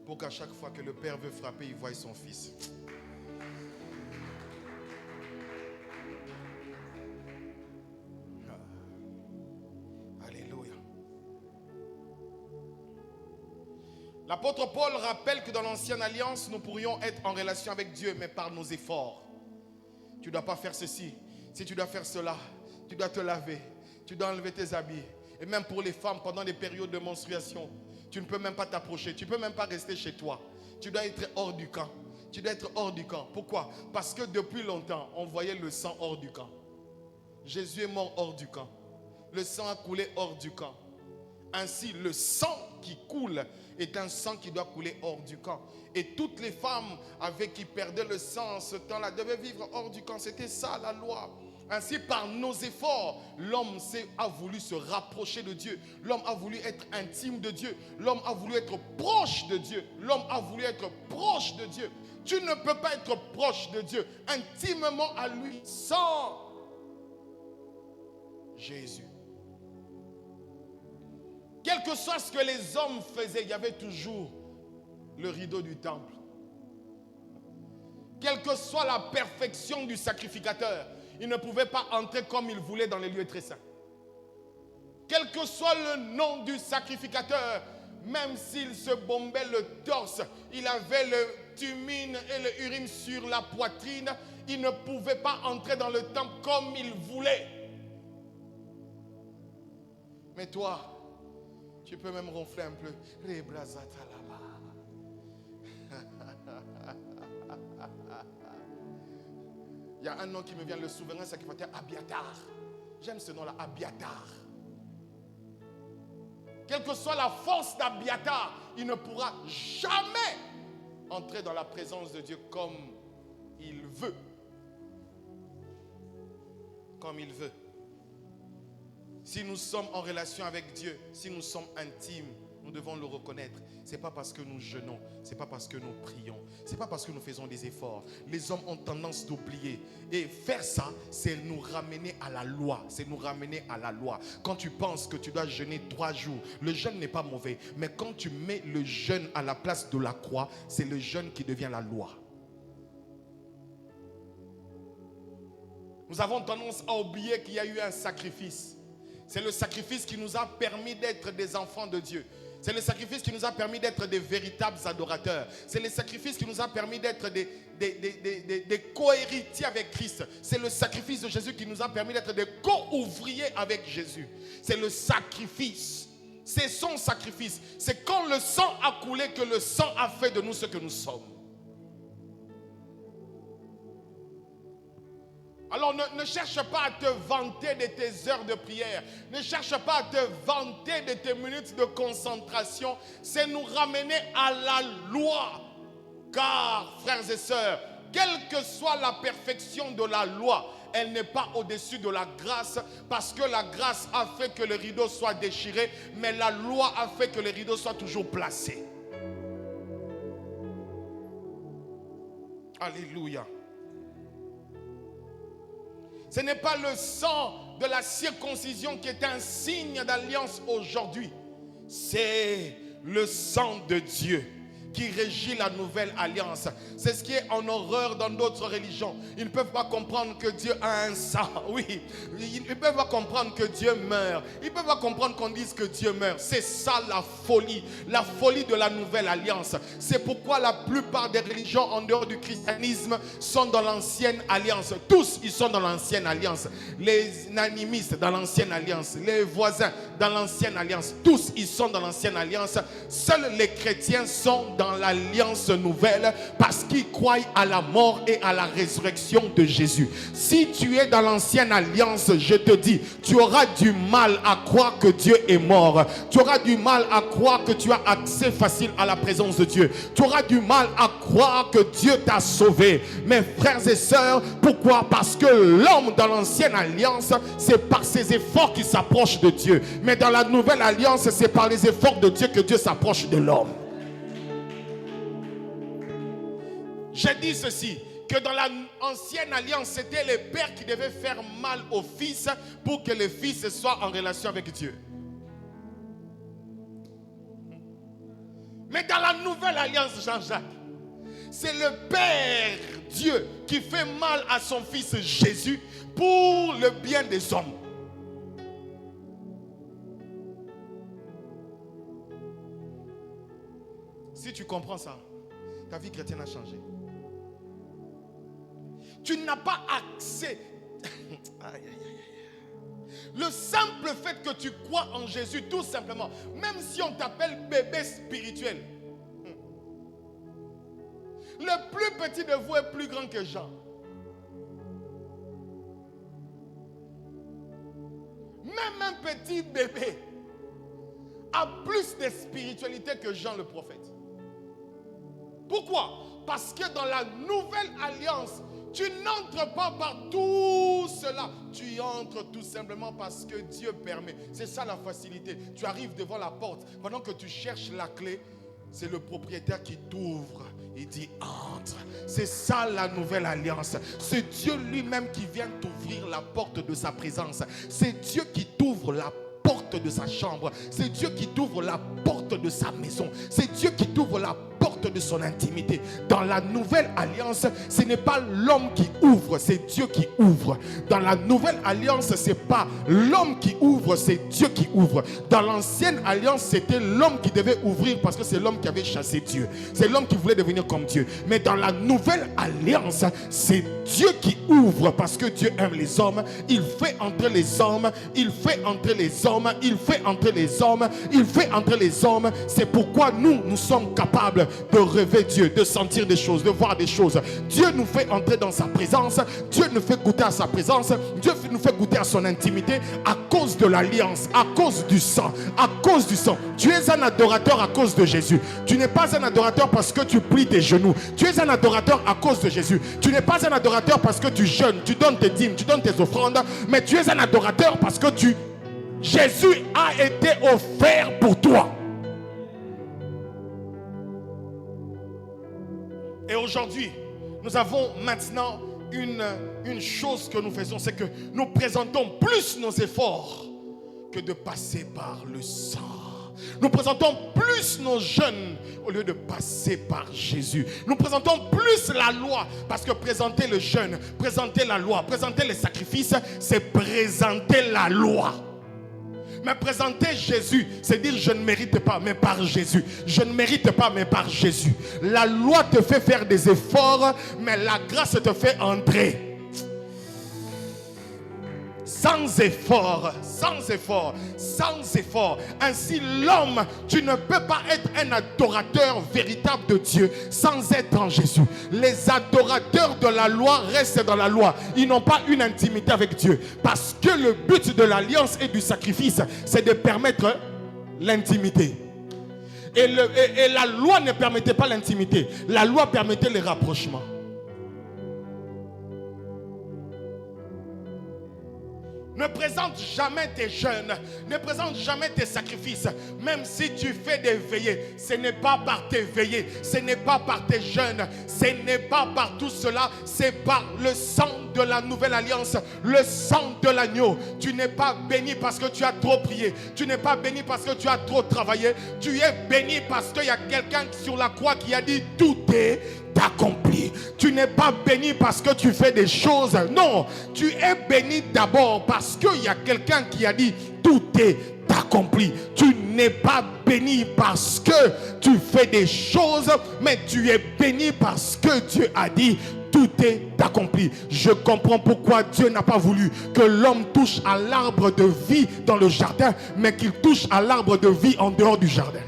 pour qu'à chaque fois que le Père veut frapper, il voie son Fils. Alléluia. L'apôtre Paul rappelle que dans l'ancienne alliance, nous pourrions être en relation avec Dieu, mais par nos efforts. Tu ne dois pas faire ceci. Si tu dois faire cela, tu dois te laver, tu dois enlever tes habits. Et même pour les femmes, pendant les périodes de menstruation, tu ne peux même pas t'approcher. Tu ne peux même pas rester chez toi. Tu dois être hors du camp. Tu dois être hors du camp. Pourquoi? Parce que depuis longtemps, on voyait le sang hors du camp. Jésus est mort hors du camp. Le sang a coulé hors du camp. Ainsi, le sang qui coule est un sang qui doit couler hors du camp. Et toutes les femmes qui perdaient le sang en ce temps-là devaient vivre hors du camp. C'était ça la loi. Ainsi, par nos efforts, l'homme a voulu se rapprocher de Dieu. L'homme a voulu être intime de Dieu. L'homme a voulu être proche de Dieu. L'homme a voulu être proche de Dieu. Tu ne peux pas être proche de Dieu intimement à lui sans Jésus. Quel que soit ce que les hommes faisaient, il y avait toujours le rideau du temple. Quelle que soit la perfection du sacrificateur, il ne pouvait pas entrer comme il voulait dans les lieux très saints. Quel que soit le nom du sacrificateur, même s'il se bombait le torse, il avait le thumine et le urim sur la poitrine, il ne pouvait pas entrer dans le temple comme il voulait. Mais toi, tu peux même ronfler un peu. Il y a un nom qui me vient, le souverain sacrificateur Abiatar. J'aime ce nom-là, Abiatar. Quelle que soit la force d'Abiatar, il ne pourra jamais entrer dans la présence de Dieu comme il veut. Comme il veut. Si nous sommes en relation avec Dieu, si nous sommes intimes, nous devons le reconnaître. Ce n'est pas parce que nous jeûnons, ce n'est pas parce que nous prions, ce n'est pas parce que nous faisons des efforts. Les hommes ont tendance d'oublier. Et faire ça, c'est nous ramener à la loi. C'est nous ramener à la loi. Quand tu penses que tu dois jeûner 3 jours, le jeûne n'est pas mauvais. Mais quand tu mets le jeûne à la place de la croix, c'est le jeûne qui devient la loi. Nous avons tendance à oublier qu'il y a eu un sacrifice. C'est le sacrifice qui nous a permis d'être des enfants de Dieu. C'est le sacrifice qui nous a permis d'être des véritables adorateurs. C'est le sacrifice qui nous a permis d'être des co-héritiers avec Christ. C'est le sacrifice de Jésus qui nous a permis d'être des co-ouvriers avec Jésus. C'est le sacrifice. C'est son sacrifice. C'est quand le sang a coulé que le sang a fait de nous ce que nous sommes. Alors ne cherche pas à te vanter de tes heures de prière. Ne cherche pas à te vanter de tes minutes de concentration. C'est nous ramener à la loi. Car, frères et sœurs, quelle que soit la perfection de la loi, elle n'est pas au-dessus de la grâce, parce que la grâce a fait que le rideau soit déchiré, mais la loi a fait que le rideau soit toujours placé. Alléluia. Ce n'est pas le sang de la circoncision qui est un signe d'alliance aujourd'hui. C'est le sang de Dieu qui régit la nouvelle alliance. C'est ce qui est en horreur dans d'autres religions. Ils ne peuvent pas comprendre que Dieu a un sang. Oui, ils ne peuvent pas comprendre que Dieu meurt. Ils ne peuvent pas comprendre qu'on dise que Dieu meurt. C'est ça la folie de la nouvelle alliance. C'est pourquoi la plupart des religions en dehors du christianisme sont dans l'ancienne alliance. Tous, ils sont dans l'ancienne alliance. Les animistes dans l'ancienne alliance. Les voisins dans l'ancienne alliance. Tous, ils sont dans l'ancienne alliance. Seuls les chrétiens sont dans l'alliance nouvelle parce qu'ils croient à la mort et à la résurrection de Jésus. Si tu es dans l'ancienne alliance, je te dis, tu auras du mal à croire que Dieu est mort. Tu auras du mal à croire que tu as accès facile à la présence de Dieu. Tu auras du mal à croire que Dieu t'a sauvé. Mes frères et sœurs, pourquoi? Parce que l'homme dans l'ancienne alliance, c'est par ses efforts qu'il s'approche de Dieu. Mais dans la nouvelle alliance, c'est par les efforts de Dieu que Dieu s'approche de l'homme. J'ai dit ceci, que dans l'ancienne alliance, c'était les pères qui devaient faire mal aux fils pour que les fils soient en relation avec Dieu. Mais dans la nouvelle alliance, Jean-Jacques, c'est le Père Dieu qui fait mal à son fils Jésus pour le bien des hommes. Si tu comprends ça, ta vie chrétienne a changé. Tu n'as pas accès. Le simple fait que tu crois en Jésus, tout simplement, même si on t'appelle bébé spirituel, le plus petit de vous est plus grand que Jean. Même un petit bébé a plus de spiritualité que Jean le prophète. Pourquoi? Parce que dans la nouvelle alliance, tu n'entres pas par tout cela. Tu entres tout simplement parce que Dieu permet. C'est ça la facilité. Tu arrives devant la porte. Pendant que tu cherches la clé, c'est le propriétaire qui t'ouvre. Il dit entre. C'est ça la nouvelle alliance. C'est Dieu lui-même qui vient t'ouvrir la porte de sa présence. C'est Dieu qui t'ouvre la porte de sa chambre. C'est Dieu qui t'ouvre la porte de sa maison. C'est Dieu qui t'ouvre la porte porte de son intimité. Dans la nouvelle alliance, ce n'est pas l'homme qui ouvre, c'est Dieu qui ouvre. Dans la nouvelle alliance, ce n'est pas l'homme qui ouvre, c'est Dieu qui ouvre. Dans l'ancienne alliance, c'était l'homme qui devait ouvrir parce que c'est l'homme qui avait chassé Dieu. C'est l'homme qui voulait devenir comme Dieu. Mais dans la nouvelle alliance, c'est Dieu qui ouvre parce que Dieu aime les hommes. Il fait entrer les hommes, il fait entrer les hommes, il fait entrer les hommes, il fait entrer les hommes. C'est pourquoi nous sommes capables de rêver Dieu, de sentir des choses, de voir des choses. Dieu nous fait entrer dans sa présence, Dieu nous fait goûter à sa présence, Dieu nous fait goûter à son intimité à cause de l'alliance, à cause du sang, à cause du sang. Tu es un adorateur à cause de Jésus. Tu n'es pas un adorateur parce que tu plies tes genoux. Tu es un adorateur à cause de Jésus. Tu n'es pas un adorateur parce que tu jeûnes, tu donnes tes dîmes, tu donnes tes offrandes, mais tu es un adorateur parce que Jésus a été offert pour toi. Et aujourd'hui, nous avons maintenant une chose que nous faisons, c'est que nous présentons plus nos efforts que de passer par le sang. Nous présentons plus nos jeûnes au lieu de passer par Jésus. Nous présentons plus la loi parce que présenter le jeûne, présenter la loi, présenter les sacrifices, c'est présenter la loi. Mais présenter Jésus, c'est dire je ne mérite pas, mais par Jésus. Je ne mérite pas, mais par Jésus. La loi te fait faire des efforts, mais la grâce te fait entrer. Sans effort, sans effort, sans effort. Ainsi l'homme, tu ne peux pas être un adorateur véritable de Dieu sans être en Jésus. Les adorateurs de la loi restent dans la loi. Ils n'ont pas une intimité avec Dieu. Parce que le but de l'alliance et du sacrifice, c'est de permettre l'intimité. Et la loi ne permettait pas l'intimité. La loi permettait les rapprochements. Ne présente jamais tes jeûnes, ne présente jamais tes sacrifices. Même si tu fais des veillées, ce n'est pas par tes veillées, ce n'est pas par tes jeûnes, ce n'est pas par tout cela, c'est par le sang de la nouvelle alliance, le sang de l'agneau. Tu n'es pas béni parce que tu as trop prié, tu n'es pas béni parce que tu as trop travaillé, tu es béni parce qu'il y a quelqu'un sur la croix qui a dit tout est accompli. Tu n'es pas béni parce que tu fais des choses. Non, tu es béni d'abord parce qu'il y a quelqu'un qui a dit tout est accompli. Tu n'es pas béni parce que tu fais des choses, mais tu es béni parce que Dieu a dit tout est accompli. Je comprends pourquoi Dieu n'a pas voulu que l'homme touche à l'arbre de vie dans le jardin, mais qu'il touche à l'arbre de vie en dehors du jardin.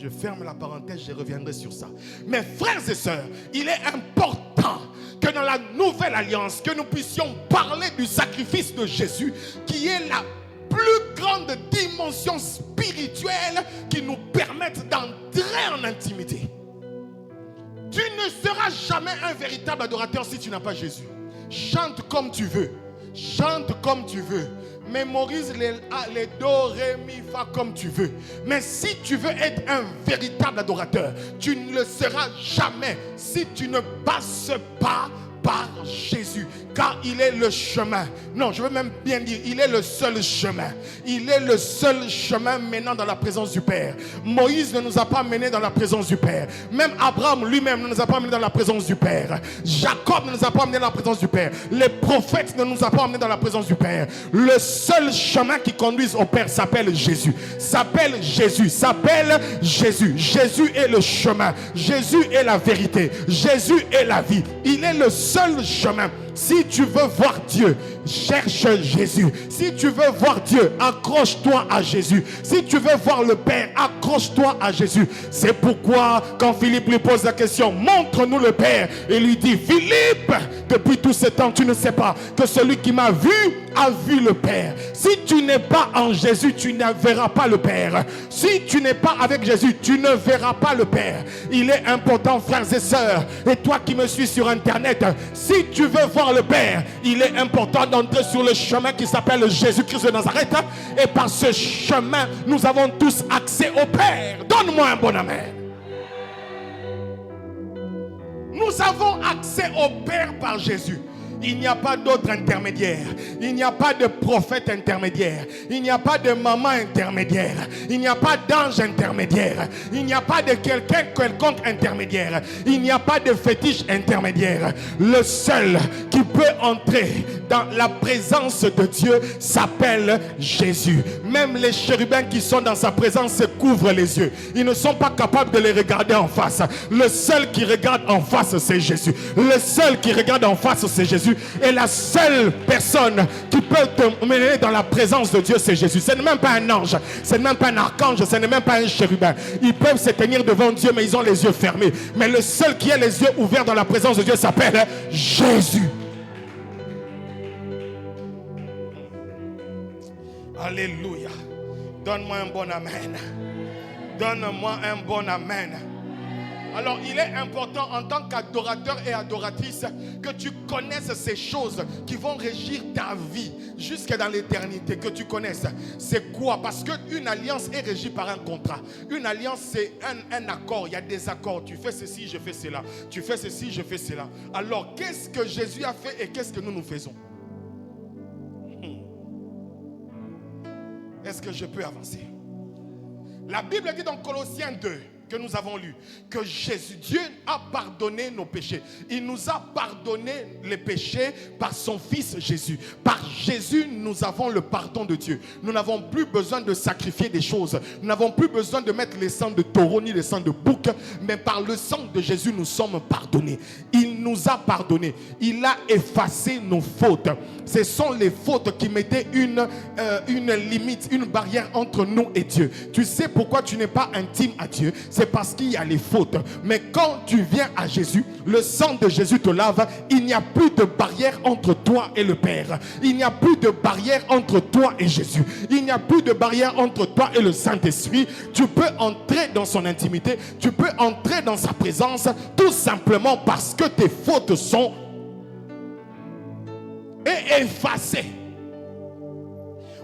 Je ferme la parenthèse, je reviendrai sur ça. Mes frères et sœurs, il est important que dans la nouvelle alliance, que nous puissions parler du sacrifice de Jésus, qui est la plus grande dimension spirituelle qui nous permette d'entrer en intimité. Tu ne seras jamais un véritable adorateur si tu n'as pas Jésus. Chante comme tu veux. Chante comme tu veux. Mémorise les do, ré, mi, fa comme tu veux. Mais si tu veux être un véritable adorateur, tu ne le seras jamais si tu ne passes pas par Jésus. Car il est le chemin. Non, je veux même bien dire, il est le seul chemin. Il est le seul chemin menant dans la présence du Père. Moïse ne nous a pas menés dans la présence du Père. Même Abraham lui-même ne nous a pas menés dans la présence du Père. Jacob ne nous a pas menés dans la présence du Père. Les prophètes ne nous ont pas menés dans la présence du Père. Le seul chemin qui conduise au Père s'appelle Jésus. S'appelle Jésus. S'appelle Jésus. Jésus est le chemin. Jésus est la vérité. Jésus est la vie. Il est le seul chemin. Si tu veux voir Dieu, cherche Jésus. Si tu veux voir Dieu, accroche-toi à Jésus. Si tu veux voir le Père, accroche-toi à Jésus. C'est pourquoi quand Philippe lui pose la question, montre-nous le Père, et lui dit, Philippe, depuis tout ce temps, tu ne sais pas que celui qui m'a vu a vu le Père. Si tu n'es pas en Jésus, tu ne verras pas le Père. Si tu n'es pas avec Jésus, tu ne verras pas le Père. Il est important, frères et sœurs, et toi qui me suis sur Internet, si tu veux voir le Père, il est important d'entrer sur le chemin qui s'appelle Jésus-Christ de Nazareth, et par ce chemin, nous avons tous accès au Père. Donne-moi un bon amen. Nous avons accès au Père par Jésus. Il n'y a pas d'autre intermédiaire. Il n'y a pas de prophète intermédiaire. Il n'y a pas de maman intermédiaire. Il n'y a pas d'ange intermédiaire. Il n'y a pas de quelconque intermédiaire. Il n'y a pas de fétiche intermédiaire. Le seul qui peut entrer dans la présence de Dieu s'appelle Jésus. Même les chérubins qui sont dans sa présence se couvrent les yeux. Ils ne sont pas capables de les regarder en face. Le seul qui regarde en face, c'est Jésus. Le seul qui regarde en face, c'est Jésus. Et la seule personne qui peut te mener dans la présence de Dieu, c'est Jésus. Ce n'est même pas un ange, ce n'est même pas un archange, ce n'est même pas un chérubin. Ils peuvent se tenir devant Dieu, mais ils ont les yeux fermés. Mais le seul qui a les yeux ouverts dans la présence de Dieu s'appelle Jésus. Alléluia. Donne-moi un bon amen. Donne-moi un bon amen. Alors il est important en tant qu'adorateur et adoratrice que tu connaisses ces choses qui vont régir ta vie jusque dans l'éternité, que tu connaisses. C'est quoi? Parce qu'une alliance est régie par un contrat. Une alliance, c'est un accord. Il y a des accords. Tu fais ceci, je fais cela. Tu fais ceci, je fais cela. Alors qu'est-ce que Jésus a fait et qu'est-ce que nous faisons? Est-ce que je peux avancer? La Bible dit dans Colossiens 2 que nous avons lu que Jésus, Dieu a pardonné nos péchés. Il nous a pardonné les péchés par son Fils Jésus. Par Jésus, nous avons le pardon de Dieu. Nous n'avons plus besoin de sacrifier des choses. Nous n'avons plus besoin de mettre les sangs de taureau ni les sangs de bouc. Mais par le sang de Jésus, nous sommes pardonnés. Il nous a pardonnés. Il a effacé nos fautes. Ce sont les fautes qui mettaient une limite, une barrière entre nous et Dieu. Tu sais pourquoi tu n'es pas intime à Dieu? C'est parce qu'il y a les fautes. Mais quand tu viens à Jésus, le sang de Jésus te lave. Il n'y a plus de barrière entre toi et le Père. Il n'y a plus de barrière entre toi et Jésus. Il n'y a plus de barrière entre toi et le Saint-Esprit. Tu peux entrer dans son intimité. Tu peux entrer dans sa présence tout simplement parce que tes fautes sont effacées.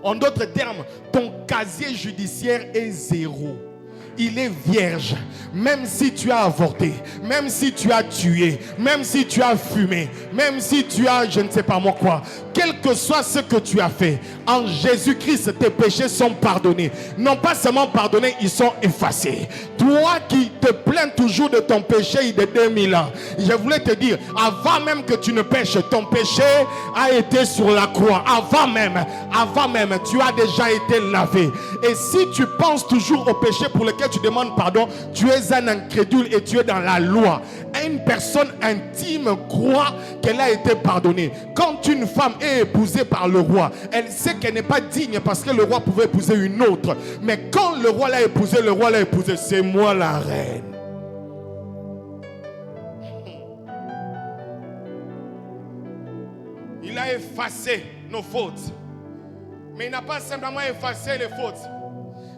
En d'autres termes, ton casier judiciaire est zéro. Il est vierge. Même si tu as avorté, même si tu as tué, même si tu as fumé, même si tu as je ne sais pas moi quoi, quel que soit ce que tu as fait, en Jésus-Christ, tes péchés sont pardonnés. Non pas seulement pardonnés, ils sont effacés. Toi qui te plains toujours de ton péché de 2000 ans, je voulais te dire, avant même que tu ne pêches, ton péché a été sur la croix. Avant même, tu as déjà été lavé. Et si tu penses toujours au péché pour lequel tu demandes pardon, tu es un incrédule et tu es dans la loi. Une personne intime croit qu'elle a été pardonnée. Quand une femme est épousée par le roi, elle sait qu'elle n'est pas digne parce que le roi pouvait épouser une autre. Mais quand le roi l'a épousée, c'est moi la reine. Il a effacé nos fautes. Mais il n'a pas simplement effacé les fautes.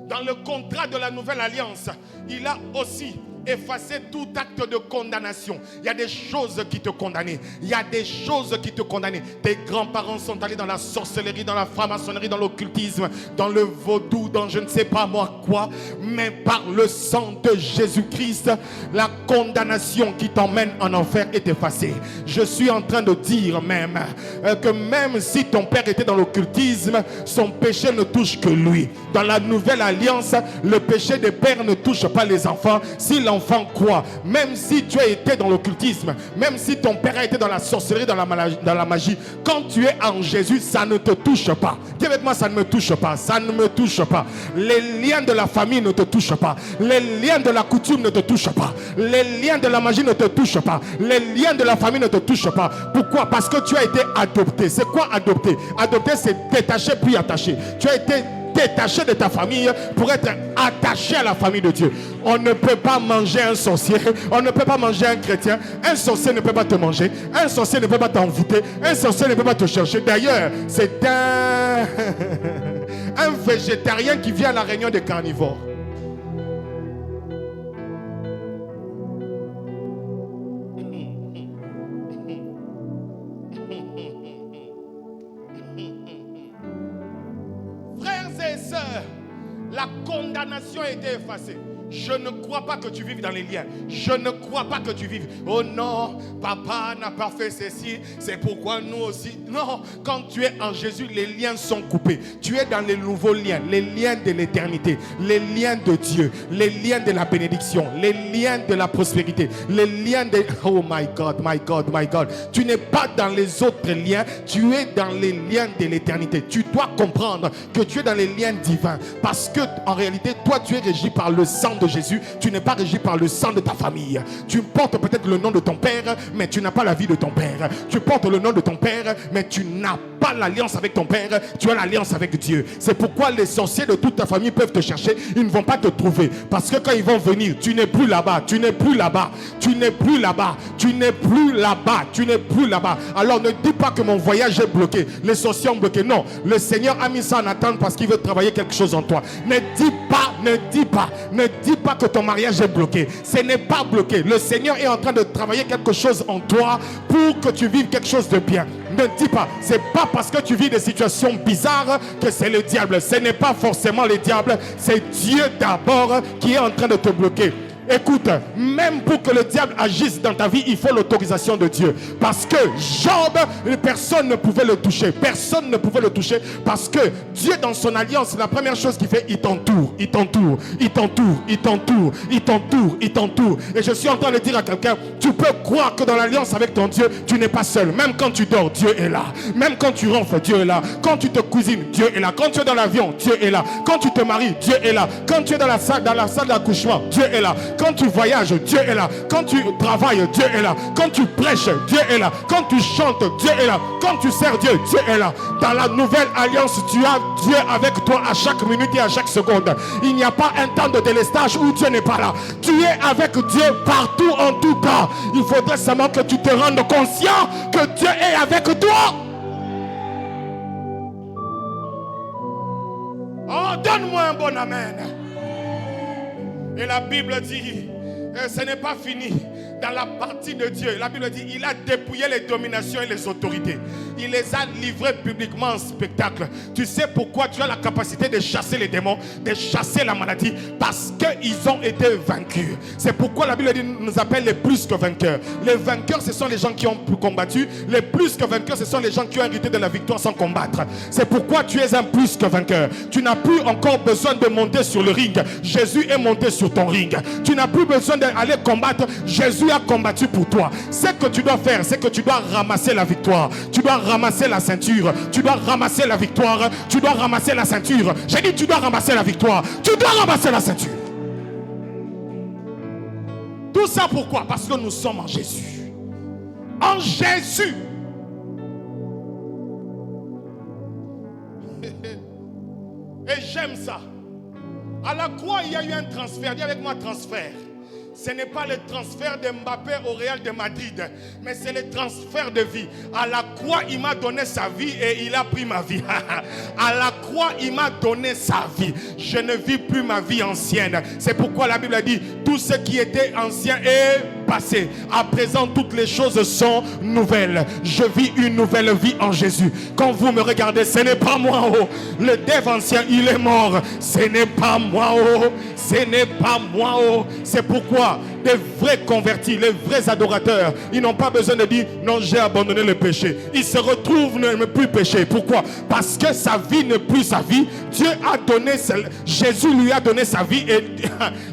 Dans le contrat de la nouvelle alliance, il a aussi effacé tout acte de condamnation. Il y a des choses qui te condamnaient. Il y a des choses qui te condamnaient. Tes grands-parents sont allés dans la sorcellerie, dans la franc-maçonnerie, dans l'occultisme, dans le vaudou, dans je ne sais pas moi quoi. Mais par le sang de Jésus-Christ, la condamnation qui t'emmène en enfer est effacée. Je suis en train de dire même que même si ton père était dans l'occultisme, son péché ne touche que lui. Dans la nouvelle alliance, le péché des pères ne touche pas les enfants. Si l'enfant croit, même si tu as été dans l'occultisme, même si ton père a été dans la sorcellerie, dans la magie, quand tu es en Jésus, ça ne te touche pas. Dis avec moi, ça ne me touche pas. Ça ne me touche pas. Les liens de la famille ne te touchent pas. Les liens de la coutume ne te touchent pas. Les liens de la magie ne te touchent pas. Les liens de la famille ne te touchent pas. Pourquoi? Parce que tu as été adopté. C'est quoi adopté? Adopté, c'est détaché puis attaché. Tu as été détaché de ta famille pour être attaché à la famille de Dieu. On ne peut pas manger un sorcier, on ne peut pas manger un chrétien. Un sorcier ne peut pas te manger, un sorcier ne peut pas t'envoûter, un sorcier ne peut pas te chercher. D'ailleurs, c'est un végétarien qui vient à la réunion des carnivores. La condamnation a été effacée. Je ne crois pas que tu vives dans les liens. Je ne crois pas que tu vives. Oh non, papa n'a pas fait ceci. C'est pourquoi nous aussi. Non, quand tu es en Jésus, les liens sont coupés. Tu es dans les nouveaux liens. Les liens de l'éternité. Les liens de Dieu. Les liens de la bénédiction. Les liens de la prospérité. Les liens de... Oh my God, my God, my God. Tu n'es pas dans les autres liens. Tu es dans les liens de l'éternité. Tu dois comprendre que tu es dans les liens divins. Parce que en réalité, toi, tu es régi par le sang de Jésus, tu n'es pas régi par le sang de ta famille. Tu portes peut-être le nom de ton père, mais tu n'as pas la vie de ton père. Tu portes le nom de ton père, mais tu n'as pas l'alliance avec ton père, tu as l'alliance avec Dieu. C'est pourquoi les sorciers de toute ta famille peuvent te chercher, ils ne vont pas te trouver. Parce que quand ils vont venir, tu n'es plus là-bas, tu n'es plus là-bas, tu n'es plus là-bas, tu n'es plus là-bas, tu n'es plus là-bas. Alors ne dis pas que mon voyage est bloqué, les sorciers ont bloqué. Non, le Seigneur a mis ça en attente parce qu'il veut travailler quelque chose en toi. Ne dis pas que ton mariage est bloqué. Ce n'est pas bloqué. Le Seigneur est en train de travailler quelque chose en toi pour que tu vives quelque chose de bien. Ne dis pas, c'est pas parce que tu vis des situations bizarres que c'est le diable. Ce n'est pas forcément le diable, c'est Dieu d'abord qui est en train de te bloquer. Écoute, même pour que le diable agisse dans ta vie, il faut l'autorisation de Dieu. Parce que Job, personne ne pouvait le toucher. Personne ne pouvait le toucher parce que Dieu, dans son alliance, la première chose qu'il fait, il t'entoure, il t'entoure, il t'entoure, il t'entoure, il t'entoure, il t'entoure. Et je suis en train de dire à quelqu'un, tu peux croire que dans l'alliance avec ton Dieu, tu n'es pas seul. Même quand tu dors, Dieu est là. Même quand tu ronfles, Dieu est là. Quand tu te cuisines, Dieu est là. Quand tu es dans l'avion, Dieu est là. Quand tu te maries, Dieu est là. Quand tu es dans la salle d'accouchement, Dieu est là. Quand tu voyages, Dieu est là. Quand tu travailles, Dieu est là. Quand tu prêches, Dieu est là. Quand tu chantes, Dieu est là. Quand tu sers Dieu, Dieu est là. Dans la nouvelle alliance, tu as Dieu avec toi à chaque minute et à chaque seconde. Il n'y a pas un temps de délestage où Dieu n'est pas là. Tu es avec Dieu partout, en tout temps. Il faudrait seulement que tu te rendes conscient que Dieu est avec toi. Oh, donne-moi un bon amen. Et la Bible dit, ce n'est pas fini. Dans la partie de Dieu, la Bible dit, il a dépouillé les dominations et les autorités. Il les a livrés publiquement en spectacle. Tu sais pourquoi tu as la capacité de chasser les démons, de chasser la maladie? Parce qu'ils ont été vaincus. C'est pourquoi la Bible dit, nous appelle les plus que vainqueurs. Les vainqueurs, ce sont les gens qui ont combattu. Les plus que vainqueurs, ce sont les gens qui ont hérité de la victoire sans combattre. C'est pourquoi tu es un plus que vainqueur. Tu n'as plus encore besoin de monter sur le ring. Jésus est monté sur ton ring. Tu n'as plus besoin d'aller combattre. Jésus a combattu pour toi. Ce que tu dois faire, c'est que tu dois ramasser la victoire. Tu dois ramasser la ceinture. Tu dois ramasser la victoire. Tu dois ramasser la ceinture. J'ai dit tu dois ramasser la victoire. Tu dois ramasser la ceinture. Tout ça pourquoi? Parce que nous sommes en Jésus. En Jésus. Et j'aime ça. À la croix, il y a eu un transfert. Dis avec moi transfert. Ce n'est pas le transfert de Mbappé au Real de Madrid, mais c'est le transfert de vie. À la croix, il m'a donné sa vie et il a pris ma vie. À la croix, il m'a donné sa vie. Je ne vis plus ma vie ancienne. C'est pourquoi la Bible a dit, tout ce qui était ancien est passé. À présent, toutes les choses sont nouvelles. Je vis une nouvelle vie en Jésus. Quand vous me regardez, ce n'est pas moi. Oh. Le dev ancien, il est mort. Ce n'est pas moi. Oh. Ce n'est pas moi. Oh. C'est pourquoi les vrais convertis, les vrais adorateurs, ils n'ont pas besoin de dire non, j'ai abandonné le péché. Ils se retrouvent ne plus pécher. Pourquoi? Parce que sa vie n'est plus sa vie. Dieu a donné, Jésus lui a donné sa vie et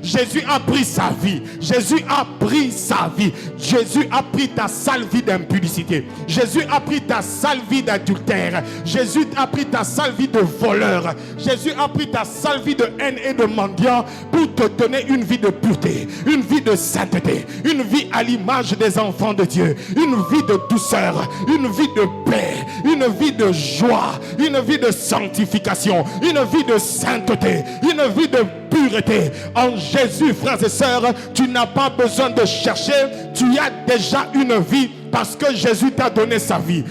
Jésus a pris sa vie. Jésus a pris sa vie. Jésus a pris ta sale vie d'impudicité. Jésus a pris ta sale vie d'adultère. Jésus a pris ta sale vie de voleur. Jésus a pris ta sale vie de haine et de mendiant pour te donner une vie de pureté, une vie de sainteté, une vie à l'image des enfants de Dieu, une vie de douceur, une vie de paix, une vie de joie, une vie de sanctification, une vie de sainteté, une vie de pureté. En Jésus, frères et sœurs, tu n'as pas besoin de chercher, tu as déjà une vie parce que Jésus t'a donné sa vie.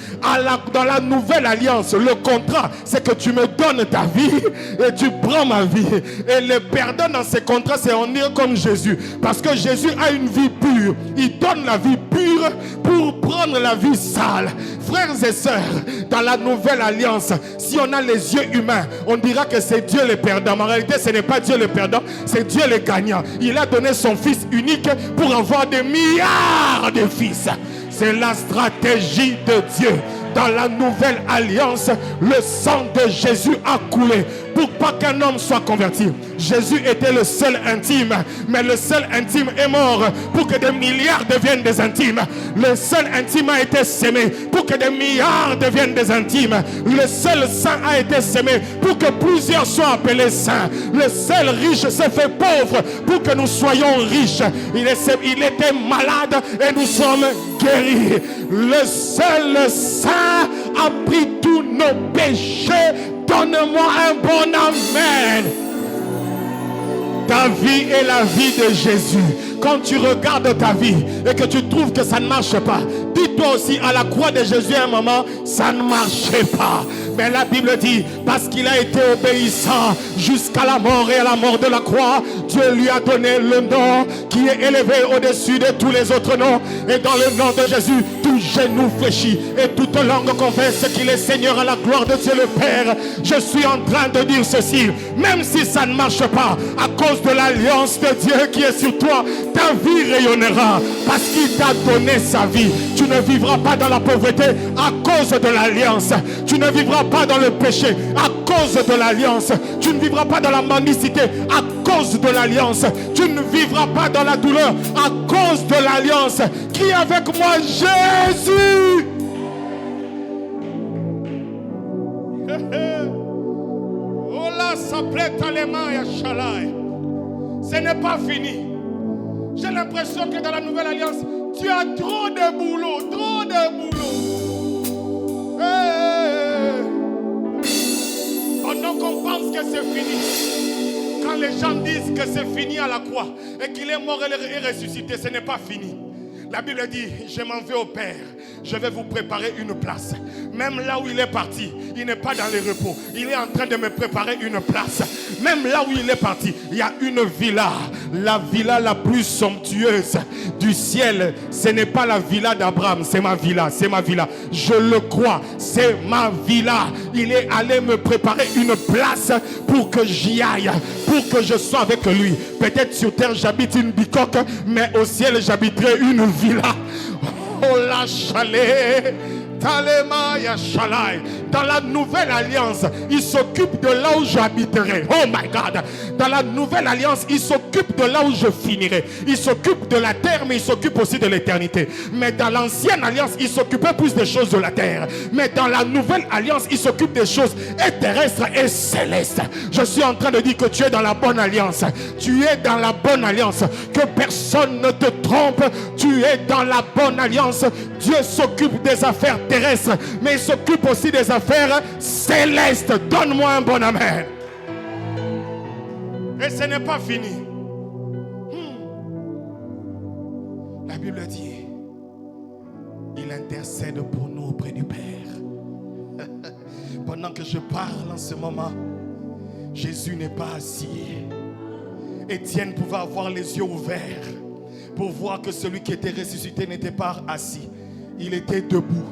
Dans la nouvelle alliance, le contrat, c'est que tu me donnes ta vie et tu prends ma vie. Et le perdant dans ces contrats, c'est en dire comme Jésus. Parce que Jésus a une vie pure. Il donne la vie pure pour prendre rendre la vie sale. Frères et sœurs, dans la nouvelle alliance, si on a les yeux humains, on dira que c'est Dieu le perdant. Mais en réalité, ce n'est pas Dieu le perdant, c'est Dieu le gagnant. Il a donné son Fils unique pour avoir des milliards de fils. C'est la stratégie de Dieu. Dans la nouvelle alliance, le sang de Jésus a coulé pour pas qu'un homme soit converti. Jésus était le seul intime, mais le seul intime est mort pour que des milliards deviennent des intimes. Le seul intime a été sémé pour que des milliards deviennent des intimes. Le seul saint a été sémé pour que plusieurs soient appelés saints. Le seul riche s'est fait pauvre pour que nous soyons riches. Il était malade et nous sommes guéris. Le seul saint a pris tous nos péchés. Donne-moi un bon amen. Ta vie est la vie de Jésus. Quand tu regardes ta vie et que tu trouves que ça ne marche pas, dis-toi aussi, à la croix de Jésus, à un moment, ça ne marchait pas. Mais la Bible dit, parce qu'il a été obéissant jusqu'à la mort et à la mort de la croix, Dieu lui a donné le nom qui est élevé au-dessus de tous les autres noms. Et dans le nom de Jésus, tout genou fléchit et toute langue confesse qu'il est Seigneur à la gloire de Dieu le Père. Je suis en train de dire ceci, même si ça ne marche pas, à cause de l'alliance de Dieu qui est sur toi, ta vie rayonnera parce qu'il t'a donné sa vie. Tu ne vivras pas dans la pauvreté à cause de l'alliance. Tu ne vivras pas dans le péché à cause de l'alliance. Tu ne vivras pas dans la mendicité à cause de l'alliance. Tu ne vivras pas dans la douleur à cause de l'alliance. Qui est avec moi? Jésus. Oh là, ça plaît à les mains, Yashalai. Ce n'est pas fini. J'ai l'impression que dans la nouvelle alliance, tu as trop de boulot, trop de boulot. Pendant qu'on pense que c'est fini, quand les gens disent que c'est fini à la croix et qu'il est mort et ressuscité, ce n'est pas fini. La Bible dit, je m'en vais au Père, je vais vous préparer une place. Même là où il est parti, il n'est pas dans le repos. Il est en train de me préparer une place. Même là où il est parti, il y a une villa. La villa la plus somptueuse du ciel. Ce n'est pas la villa d'Abraham, c'est ma villa, c'est ma villa. Je le crois, c'est ma villa. Il est allé me préparer une place pour que j'y aille, pour que je sois avec lui. Peut-être sur terre j'habite une bicoque, mais au ciel j'habiterai une villa. Oh la chalet. Dans la nouvelle alliance, il s'occupe de là où j'habiterai. Oh my God. Dans la nouvelle alliance, il s'occupe de là où je finirai. Il s'occupe de la terre, mais il s'occupe aussi de l'éternité. Mais dans l'ancienne alliance, il s'occupait plus des choses de la terre. Mais dans la nouvelle alliance, il s'occupe des choses terrestres et célestes. Je suis en train de dire que tu es dans la bonne alliance. Tu es dans la bonne alliance. Que personne ne te trompe. Tu es dans la bonne alliance. Dieu s'occupe des affaires terrestres, mais il s'occupe aussi des affaires célestes. Donne-moi un bon amen. Et ce n'est pas fini. La Bible dit, il intercède pour nous auprès du Père. Pendant que je parle en ce moment, Jésus n'est pas assis. Étienne pouvait avoir les yeux ouverts pour voir que celui qui était ressuscité n'était pas assis. Il était debout.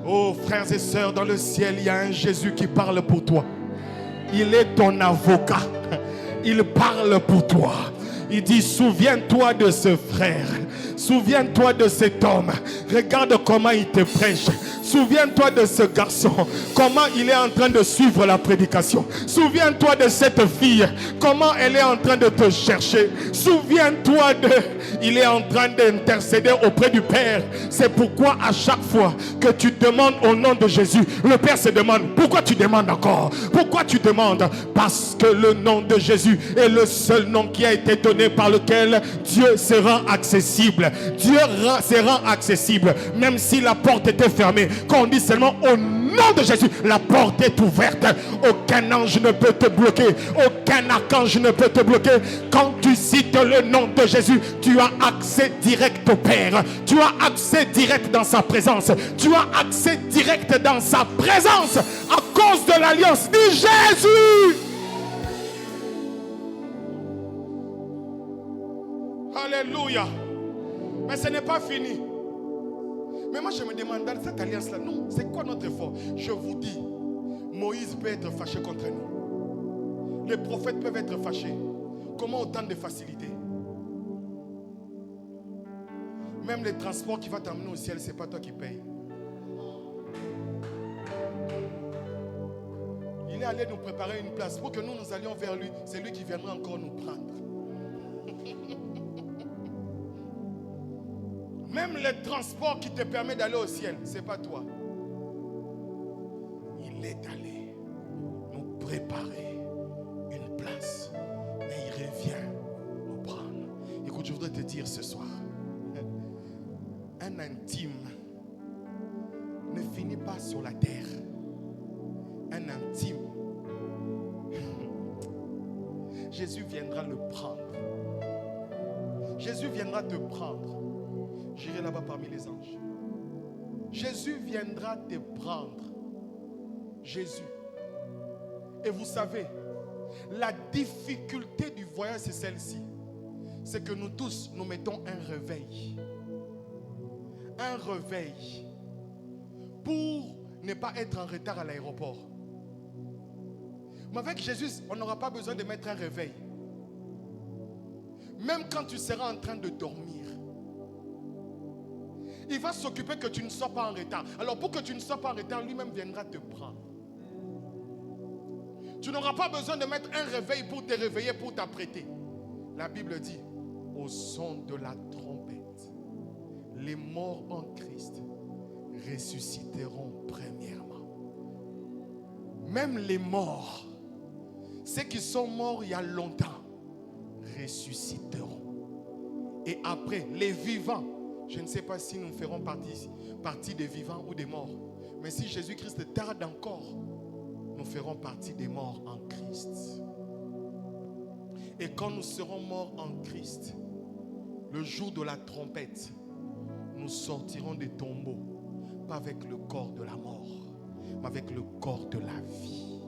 Oh frères et sœurs, dans le ciel, il y a un Jésus qui parle pour toi. Il est ton avocat. Il parle pour toi. Il dit, souviens-toi de ce frère. Souviens-toi de cet homme. Regarde comment il te prêche. Souviens-toi de ce garçon. Comment il est en train de suivre la prédication. Souviens-toi de cette fille. Comment elle est en train de te chercher. Souviens-toi de... Il est en train d'intercéder auprès du Père. C'est pourquoi à chaque fois que tu demandes au nom de Jésus, le Père se demande, pourquoi tu demandes encore? Pourquoi tu demandes? Parce que le nom de Jésus est le seul nom qui a été donné par lequel Dieu se rend accessible. Dieu se rend accessible. Même si la porte était fermée, quand on dit seulement au nom de Jésus, la porte est ouverte. Aucun ange ne peut te bloquer. Aucun archange ne peut te bloquer. Quand tu cites le nom de Jésus, tu as accès direct au Père. Tu as accès direct dans sa présence. Tu as accès direct dans sa présence à cause de l'alliance. Dis Jésus. Alléluia. Mais ce n'est pas fini. Mais moi, je me demande, dans cette alliance-là, nous, c'est quoi notre effort? Je vous dis, Moïse peut être fâché contre nous. Les prophètes peuvent être fâchés. Comment autant de facilité? Même les transports qui vont t'amener au ciel, ce n'est pas toi qui payes. Il est allé nous préparer une place pour que nous allions vers lui. C'est lui qui viendra encore nous prendre. Même les transports qui te permettent d'aller au ciel, ce n'est pas toi. Il est allé nous préparer une place. Mais il revient nous prendre. Écoute, je voudrais te dire ce soir, un intime ne finit pas sur la terre. Un intime, Jésus viendra le prendre. Jésus viendra te prendre. J'irai là-bas parmi les anges. Jésus viendra te prendre. Jésus. Et vous savez, la difficulté du voyage, c'est celle-ci. C'est que nous tous, nous mettons un réveil. Un réveil. Pour ne pas être en retard à l'aéroport. Mais avec Jésus, on n'aura pas besoin de mettre un réveil. Même quand tu seras en train de dormir, il va s'occuper que tu ne sois pas en retard. Alors pour que tu ne sois pas en retard, lui-même viendra te prendre. Tu n'auras pas besoin de mettre un réveil pour te réveiller, pour t'apprêter. La Bible dit, au son de la trompette, les morts en Christ ressusciteront premièrement. Même les morts, ceux qui sont morts il y a longtemps, ressusciteront. Et après, les vivants, je ne sais pas si nous ferons partie des vivants ou des morts. Mais si Jésus-Christ tarde encore, nous ferons partie des morts en Christ. Et quand nous serons morts en Christ, le jour de la trompette, nous sortirons des tombeaux, pas avec le corps de la mort, mais avec le corps de la vie.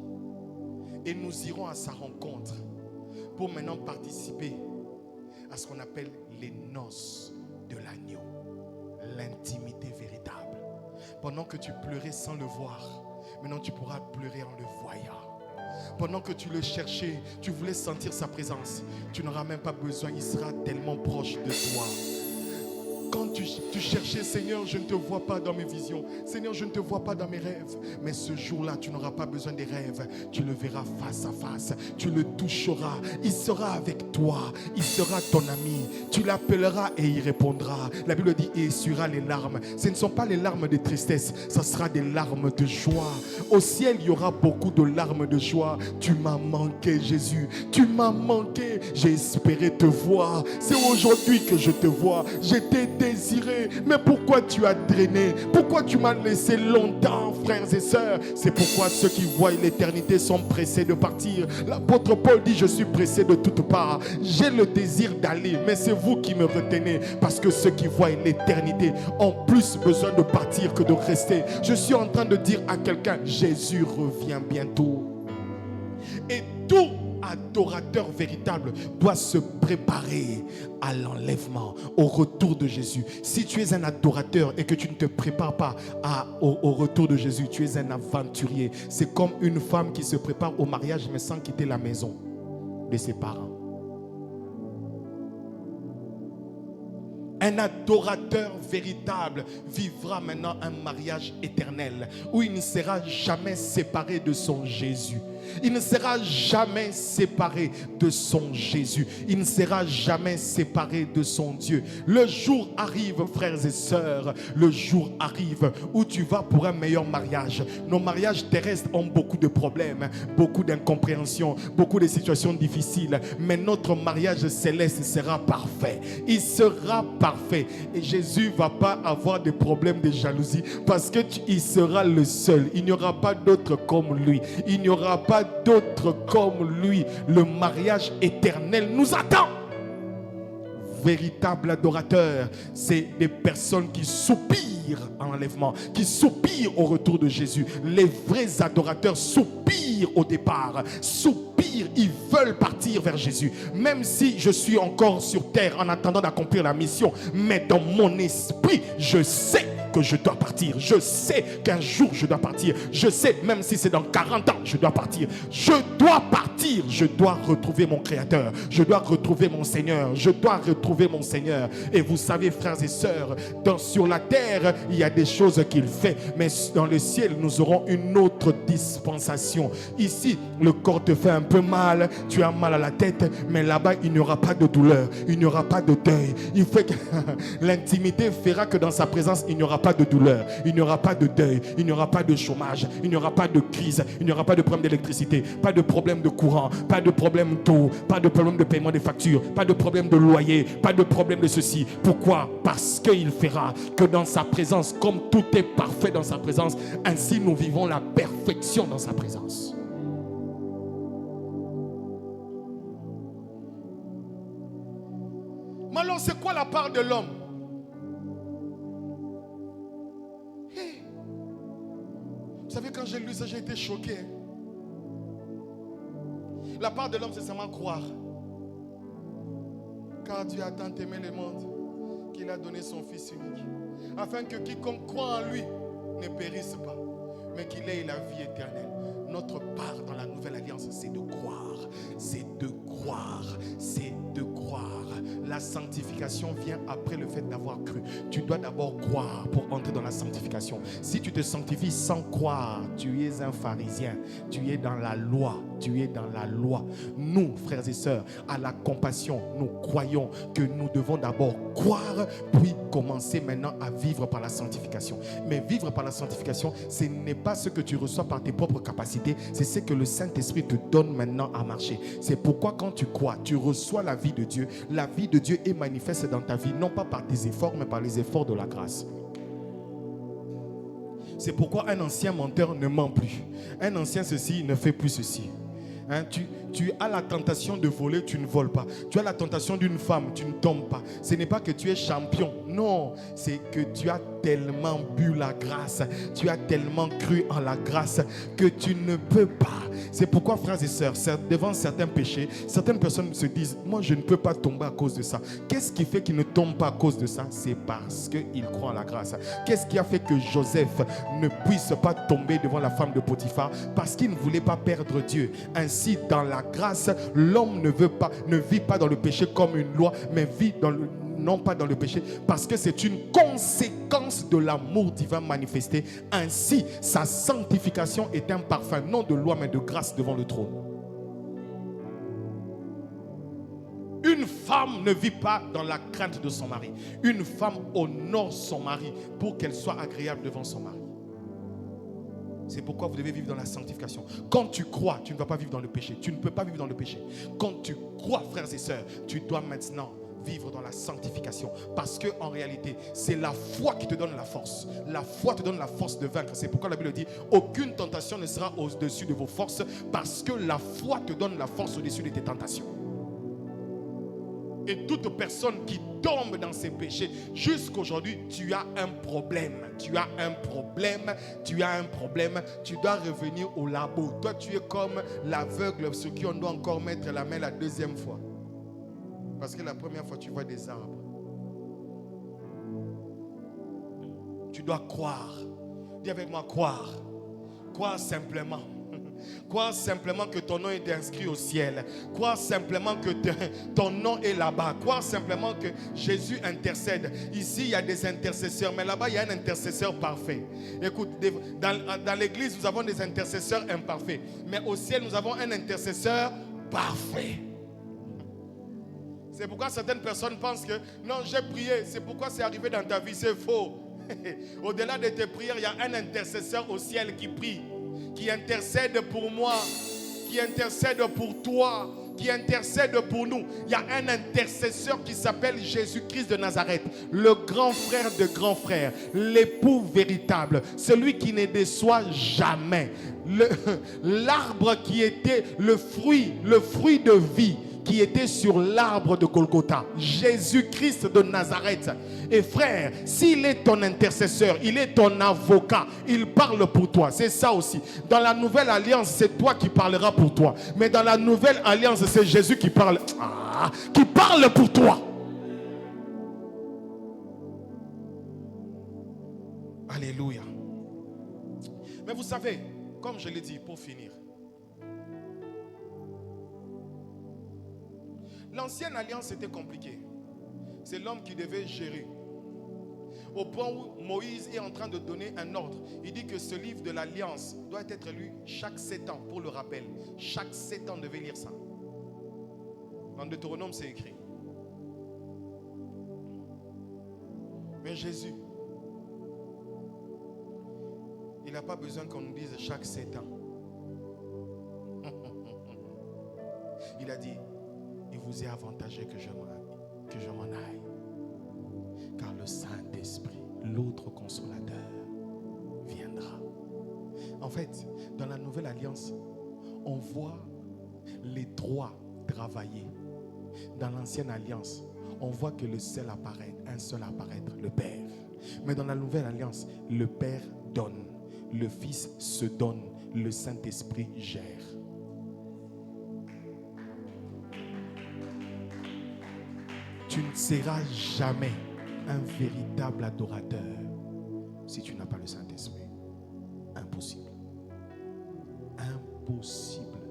Et nous irons à sa rencontre pour maintenant participer à ce qu'on appelle les noces de l'agneau. L'intimité véritable. Pendant que tu pleurais sans le voir, maintenant tu pourras pleurer en le voyant. Pendant que tu le cherchais, tu voulais sentir sa présence, tu n'auras même pas besoin, il sera tellement proche de toi. Quand tu cherchais, Seigneur, je ne te vois pas dans mes visions. Seigneur, je ne te vois pas dans mes rêves. Mais ce jour-là, tu n'auras pas besoin des rêves. Tu le verras face à face. Tu le toucheras. Il sera avec toi. Il sera ton ami. Tu l'appelleras et il répondra. La Bible dit, et essuiera les larmes. Ce ne sont pas les larmes de tristesse. Ce sera des larmes de joie. Au ciel, il y aura beaucoup de larmes de joie. Tu m'as manqué, Jésus. Tu m'as manqué. J'ai espéré te voir. C'est aujourd'hui que je te vois. J'étais désiré, mais pourquoi tu as drainé? Pourquoi tu m'as laissé longtemps, frères et sœurs? C'est pourquoi ceux qui voient l'éternité sont pressés de partir. L'apôtre Paul dit, je suis pressé de toutes parts. J'ai le désir d'aller, mais c'est vous qui me retenez, parce que ceux qui voient l'éternité ont plus besoin de partir que de rester. Je suis en train de dire à quelqu'un, Jésus revient bientôt. Et tout adorateur véritable doit se préparer à l'enlèvement, au retour de Jésus. Si tu es un adorateur et que tu ne te prépares pas au retour de Jésus, tu es un aventurier. C'est comme une femme qui se prépare au mariage mais sans quitter la maison de ses parents. Un adorateur véritable vivra maintenant un mariage éternel où il ne sera jamais séparé de son Jésus. Il ne sera jamais séparé de son Jésus. Il ne sera jamais séparé de son Dieu. Le jour arrive, frères et sœurs, le jour arrive où tu vas pour un meilleur mariage. Nos mariages terrestres ont beaucoup de problèmes, beaucoup d'incompréhension, beaucoup de situations difficiles. Mais notre mariage céleste sera parfait. Il sera parfait. Et Jésus ne va pas avoir de problèmes de jalousie parce qu'il sera le seul. Il n'y aura pas d'autre comme lui. Il n'y aura pas d'autres comme lui. Le mariage éternel nous attend. Véritable adorateur, c'est des personnes qui soupirent en enlèvement, qui soupirent au retour de Jésus. Les vrais adorateurs soupirent au départ, soupirent, ils veulent partir vers Jésus. Même si je suis encore sur terre en attendant d'accomplir la mission, mais dans mon esprit, je sais que je dois partir. Je sais qu'un jour je dois partir. Je sais, même si c'est dans 40 ans, je dois partir. Je dois partir. Je dois retrouver mon Créateur. Je dois retrouver mon Seigneur. Je dois retrouver mon Seigneur. Et vous savez, frères et sœurs, sur la terre, il y a des choses qu'il fait. Mais dans le ciel, nous aurons une autre dispensation. Ici, le corps te fait un peu mal. Tu as mal à la tête. Mais là-bas, il n'y aura pas de douleur. Il n'y aura pas de deuil. Il fait que l'intimité fera que dans sa présence, il n'y aura pas de douleur, il n'y aura pas de deuil, il n'y aura pas de chômage, il n'y aura pas de crise, il n'y aura pas de problème d'électricité, pas de problème de courant, pas de problème d'eau, pas de problème de paiement des factures, pas de problème de loyer, pas de problème de ceci. Pourquoi? Parce qu'il fera que dans sa présence, comme tout est parfait dans sa présence, ainsi nous vivons la perfection dans sa présence. Mais alors, c'est quoi la part de l'homme? Vous savez, quand j'ai lu ça, j'ai été choqué. La part de l'homme, c'est seulement croire. Car Dieu a tant aimé le monde qu'il a donné son Fils unique, afin que quiconque croit en lui ne périsse pas, mais qu'il ait la vie éternelle. Notre part dans la nouvelle alliance, c'est de croire. C'est de croire. C'est de croire. La sanctification vient après le fait d'avoir cru. Tu dois d'abord croire pour entrer dans la sanctification. Si tu te sanctifies sans croire, tu es un pharisien. Tu es dans la loi. Tu es dans la loi. Nous, frères et sœurs, à la compassion, nous croyons que nous devons d'abord croire, puis commencer maintenant à vivre par la sanctification. Mais vivre par la sanctification, ce n'est pas ce que tu reçois par tes propres capacités, c'est ce que le Saint-Esprit te donne maintenant à marcher. C'est pourquoi quand tu crois, tu reçois la vie de Dieu. La vie de Dieu est manifeste dans ta vie, non pas par tes efforts, mais par les efforts de la grâce. C'est pourquoi un ancien menteur ne ment plus. Un ancien ceci ne fait plus ceci. Hein, tu as la tentation de voler, tu ne voles pas. Tu as la tentation d'une femme, tu ne tombes pas. Ce n'est pas que tu es champion. Non, c'est que tu as tellement bu la grâce. Tu as tellement cru en la grâce que tu ne peux pas. C'est pourquoi, frères et sœurs, devant certains péchés, certaines personnes se disent, moi je ne peux pas tomber à cause de ça. Qu'est-ce qui fait qu'ils ne tombent pas à cause de ça? C'est parce qu'ils croient en la grâce. Qu'est-ce qui a fait que Joseph ne puisse pas tomber devant la femme de Potiphar? Parce qu'il ne voulait pas perdre Dieu. Ainsi, dans la grâce, l'homme ne vit pas dans le péché comme une loi, mais vit non pas dans le péché, parce que c'est une conséquence de l'amour divin manifesté. Ainsi, sa sanctification est un parfum, non de loi, mais de grâce devant le trône. Une femme ne vit pas dans la crainte de son mari. Une femme honore son mari pour qu'elle soit agréable devant son mari. C'est pourquoi vous devez vivre dans la sanctification. Quand tu crois, tu ne vas pas vivre dans le péché. Tu ne peux pas vivre dans le péché. Quand tu crois, frères et sœurs, tu dois maintenant vivre dans la sanctification. Parce que en réalité, c'est la foi qui te donne la force. La foi te donne la force de vaincre. C'est pourquoi la Bible dit, aucune tentation ne sera au-dessus de vos forces, parce que la foi te donne la force au-dessus de tes tentations. Et toute personne qui tombe dans ses péchés, jusqu'aujourd'hui, tu as un problème. Tu as un problème. Tu as un problème. Tu dois revenir au labo. Toi, tu es comme l'aveugle sur qui on doit encore mettre la main la deuxième fois. Parce que la première fois, tu vois des arbres. Tu dois croire. Dis avec moi, croire. Croire simplement. Croire simplement que ton nom est inscrit au ciel. Croire simplement que ton nom est là-bas. Croire simplement que Jésus intercède. Ici, il y a des intercesseurs, mais là-bas, il y a un intercesseur parfait. Écoute, dans l'église, nous avons des intercesseurs imparfaits. Mais au ciel, nous avons un intercesseur parfait. C'est pourquoi certaines personnes pensent que non, j'ai prié, c'est pourquoi c'est arrivé dans ta vie. C'est faux. Au-delà de tes prières, il y a un intercesseur au ciel qui prie, qui intercède pour moi, qui intercède pour toi, qui intercède pour nous. Il y a un intercesseur qui s'appelle Jésus-Christ de Nazareth, le grand frère de grands frères, l'époux véritable, celui qui ne déçoit jamais, l'arbre qui était le fruit de vie, qui était sur l'arbre de Golgotha, Jésus-Christ de Nazareth. Et frère, s'il est ton intercesseur, il est ton avocat, il parle pour toi. C'est ça aussi. Dans la nouvelle alliance, c'est toi qui parleras pour toi. Mais dans la nouvelle alliance, c'est Jésus qui parle pour toi. Alléluia. Mais vous savez, comme je l'ai dit, pour finir, l'ancienne alliance était compliquée. C'est l'homme qui devait gérer. Au point où Moïse est en train de donner un ordre. Il dit que ce livre de l'alliance doit être lu chaque 7 ans, pour le rappel. Chaque 7 ans, on devait lire ça. Dans Deutéronome, c'est écrit. Mais Jésus, il n'a pas besoin qu'on nous dise chaque 7 ans. Il a dit, il vous est avantageux que je m'en aille. Car le Saint-Esprit, l'autre consolateur, viendra. En fait, dans la nouvelle alliance, on voit les droits travailler. Dans l'ancienne alliance, on voit que un seul apparaître, le Père. Mais dans la nouvelle alliance, le Père donne, le Fils se donne, le Saint-Esprit gère. Tu ne seras jamais un véritable adorateur si tu n'as pas le Saint-Esprit. Impossible. Impossible.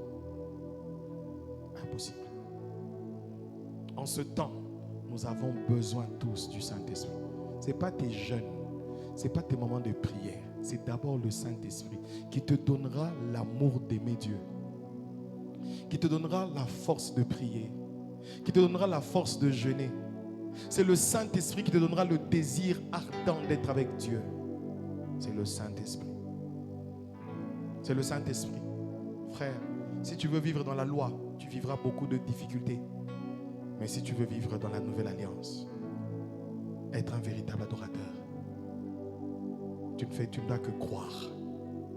Impossible. En ce temps, nous avons besoin tous du Saint-Esprit. Ce n'est pas tes jeûnes, ce n'est pas tes moments de prière. C'est d'abord le Saint-Esprit qui te donnera l'amour d'aimer Dieu, qui te donnera la force de prier, qui te donnera la force de jeûner. C'est le Saint-Esprit qui te donnera le désir ardent d'être avec Dieu. C'est le Saint-Esprit. C'est le Saint-Esprit. Frère, si tu veux vivre dans la loi, tu vivras beaucoup de difficultés. Mais si tu veux vivre dans la nouvelle alliance, être un véritable adorateur, tu ne dois que croire.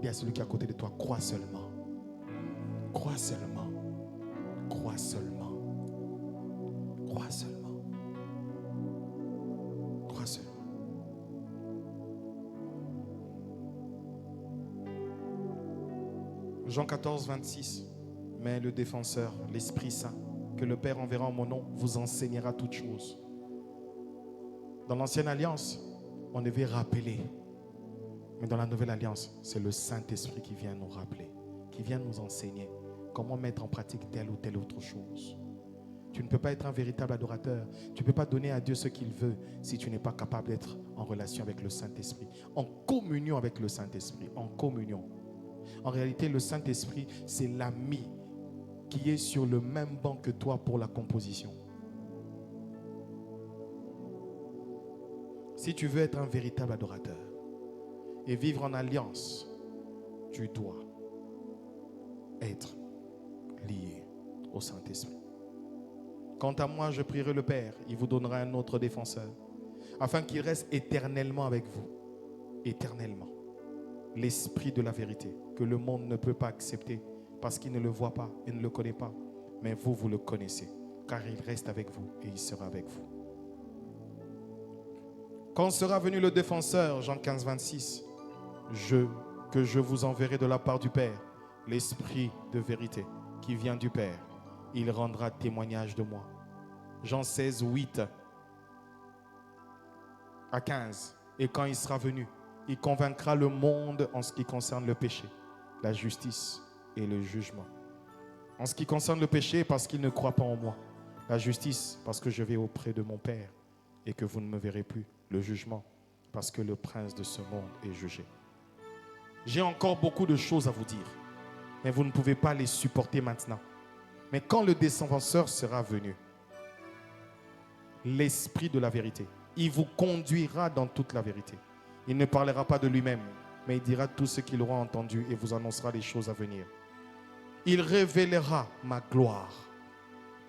Dis à celui qui est à côté de toi, crois seulement. Crois seulement. Crois seulement. Crois seulement. Crois seulement. Jean 14, 26. Mais le défenseur, l'Esprit Saint, que le Père enverra en mon nom, vous enseignera toutes choses. Dans l'ancienne alliance, on devait rappeler. Mais dans la nouvelle alliance, c'est le Saint-Esprit qui vient nous rappeler, qui vient nous enseigner comment mettre en pratique telle ou telle autre chose. Tu ne peux pas être un véritable adorateur. Tu ne peux pas donner à Dieu ce qu'il veut si tu n'es pas capable d'être en relation avec le Saint-Esprit, en communion avec le Saint-Esprit, en communion. En réalité, le Saint-Esprit, c'est l'ami qui est sur le même banc que toi pour la composition. Si tu veux être un véritable adorateur et vivre en alliance, tu dois être lié au Saint-Esprit. Quant à moi, je prierai le Père, il vous donnera un autre défenseur, afin qu'il reste éternellement avec vous. Éternellement. L'Esprit de la vérité, que le monde ne peut pas accepter, parce qu'il ne le voit pas et ne le connaît pas. Mais vous, vous le connaissez, car il reste avec vous et il sera avec vous. Quand sera venu le défenseur, Jean 15, 26, que je vous enverrai de la part du Père, l'Esprit de vérité qui vient du Père, il rendra témoignage de moi. Jean 16, 8 à 15. Et quand il sera venu, il convaincra le monde en ce qui concerne le péché, la justice et le jugement. En ce qui concerne le péché, parce qu'il ne croit pas en moi. La justice, parce que je vais auprès de mon Père et que vous ne me verrez plus. Le jugement, parce que le prince de ce monde est jugé. J'ai encore beaucoup de choses à vous dire, mais vous ne pouvez pas les supporter maintenant. Mais quand le défenseur sera venu, l'Esprit de la vérité, il vous conduira dans toute la vérité. Il ne parlera pas de lui-même, mais il dira tout ce qu'il aura entendu et vous annoncera les choses à venir. Il révélera ma gloire,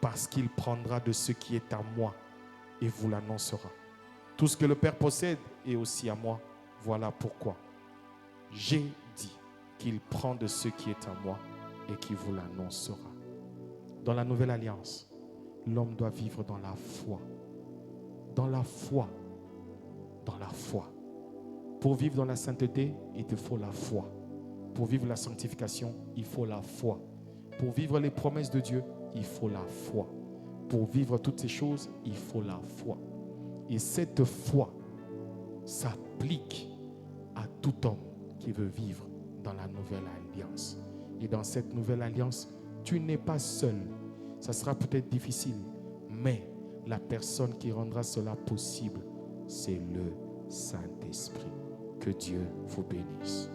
parce qu'il prendra de ce qui est à moi et vous l'annoncera. Tout ce que le Père possède est aussi à moi. Voilà pourquoi j'ai dit qu'il prend de ce qui est à moi et qu'il vous l'annoncera. Dans la nouvelle alliance, l'homme doit vivre dans la foi. Dans la foi. Dans la foi. Pour vivre dans la sainteté, il te faut la foi. Pour vivre la sanctification, il faut la foi. Pour vivre les promesses de Dieu, il faut la foi. Pour vivre toutes ces choses, il faut la foi. Et cette foi s'applique à tout homme qui veut vivre dans la nouvelle alliance. Et dans cette nouvelle alliance, tu n'es pas seul. Ça sera peut-être difficile, mais la personne qui rendra cela possible, c'est le Saint-Esprit. Que Dieu vous bénisse.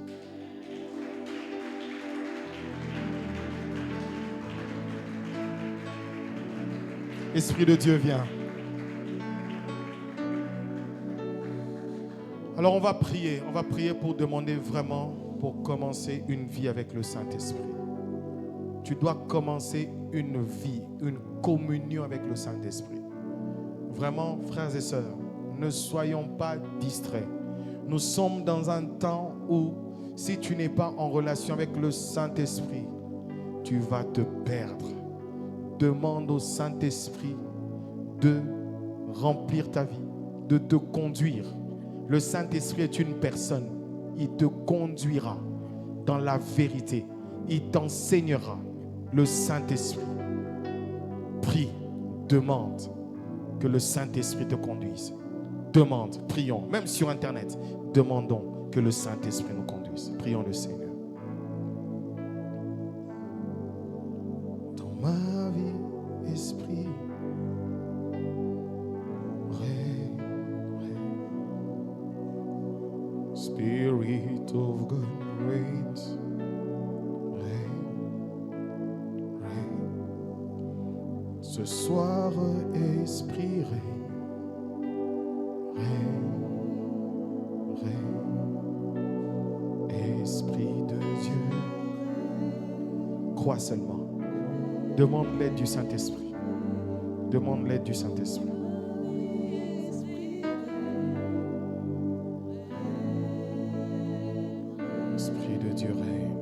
Esprit de Dieu, viens. Alors on va prier pour demander vraiment, pour commencer une vie avec le Saint-Esprit. Tu dois commencer une vie, une communion avec le Saint-Esprit. Vraiment, frères et sœurs, ne soyons pas distraits. Nous sommes dans un temps où, si tu n'es pas en relation avec le Saint-Esprit, tu vas te perdre. Demande au Saint-Esprit de remplir ta vie, de te conduire. Le Saint-Esprit est une personne. Il te conduira dans la vérité. Il t'enseignera. Le Saint-Esprit. Prie, demande que le Saint-Esprit te conduise. Demande, prions, même sur Internet, demandons que le Saint-Esprit nous conduise. Prions le Seigneur. Dans ma vie, Esprit, Spirit of God reigns. Ce soir, Esprit règne. Esprit de Dieu. Crois seulement. Demande l'aide du Saint-Esprit. Demande l'aide du Saint-Esprit. Esprit de Dieu règne.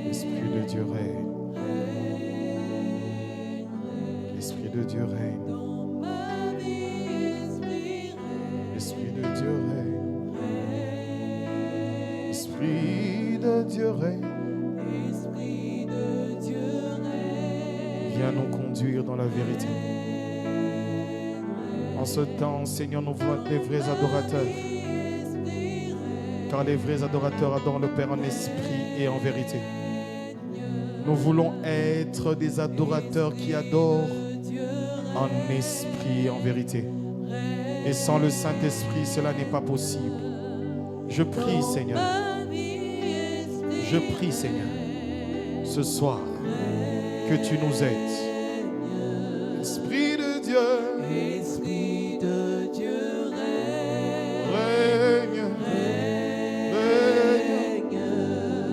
Esprit de Dieu règne. L'Esprit de Dieu règne. L'Esprit de Dieu règne. Esprit de Dieu règne. Viens nous conduire dans la vérité. En ce temps, Seigneur, nous voulons être les vrais adorateurs. Car les vrais adorateurs adorent le Père en esprit et en vérité. Nous voulons être des adorateurs qui adorent en esprit et en vérité. Et sans le Saint-Esprit, cela n'est pas possible. Je prie, Seigneur. Je prie, Seigneur, ce soir, que tu nous aides. Esprit de Dieu. Esprit de Dieu Règne. Règne.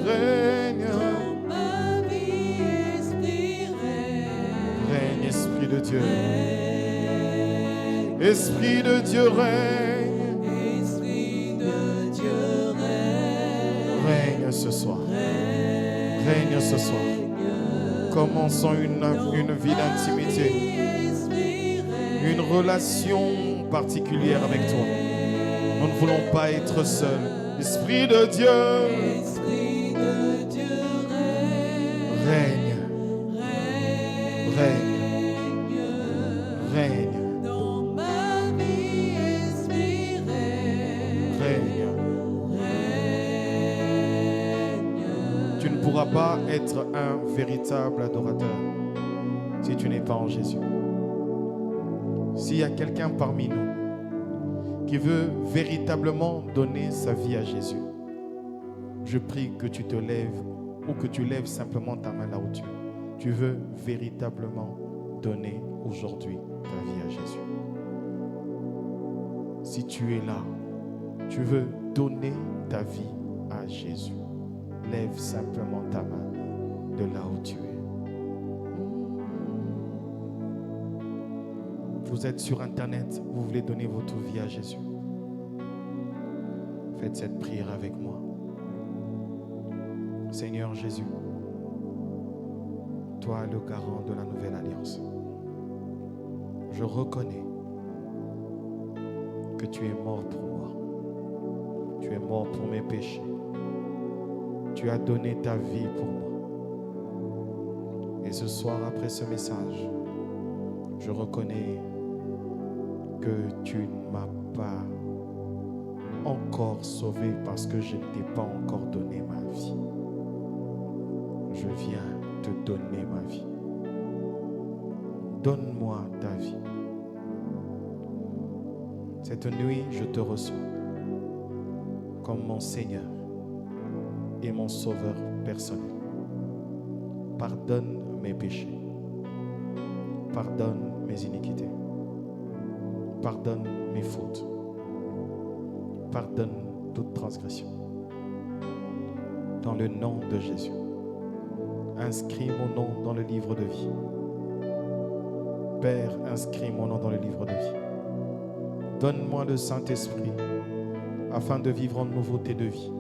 Règne. dans ma vie, Esprit Règne, Esprit de Dieu. Esprit de Dieu règne. Esprit de Dieu Règne ce soir. Règne ce soir. Commençons une vie d'intimité. Une relation particulière avec toi. Nous ne voulons pas être seuls. Esprit de Dieu. Esprit de Dieu Règne. Règne. Règne. dans ma vie, Esprit Règne. Tu ne pourras pas être un véritable adorateur si tu n'es pas en Jésus. S'il y a quelqu'un parmi nous qui veut véritablement donner sa vie à Jésus, je prie que tu te lèves ou que tu lèves simplement ta main là où tu es. Tu veux véritablement donner aujourd'hui ta vie à Jésus. Si tu es là, tu veux donner ta vie à Jésus, lève simplement ta main de là où tu es. Vous êtes sur Internet, vous voulez donner votre vie à Jésus. Faites cette prière avec moi. Seigneur Jésus, toi le garant de la nouvelle alliance, je reconnais que tu es mort pour moi. Tu es mort pour mes péchés. Tu as donné ta vie pour moi. Et ce soir, après ce message, je reconnais que tu ne m'as pas encore sauvé parce que je ne t'ai pas encore donné ma vie. Je viens te donner ma vie. Donne-moi ta vie. Cette nuit, je te reçois comme mon Seigneur et mon Sauveur personnel. Pardonne mes péchés. Pardonne mes iniquités. Pardonne mes fautes. Pardonne toute transgression. Dans le nom de Jésus, inscris mon nom dans le livre de vie. Père, inscris mon nom dans le livre de vie. Donne-moi le Saint-Esprit afin de vivre en nouveauté de vie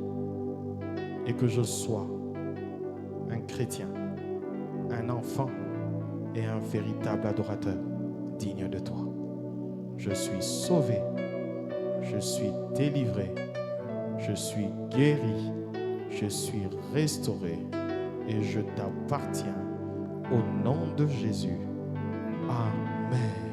et que je sois un chrétien, un enfant et un véritable adorateur digne de toi. Je suis sauvé, je suis délivré, je suis guéri, je suis restauré et je t'appartiens au nom de Jésus. Amen.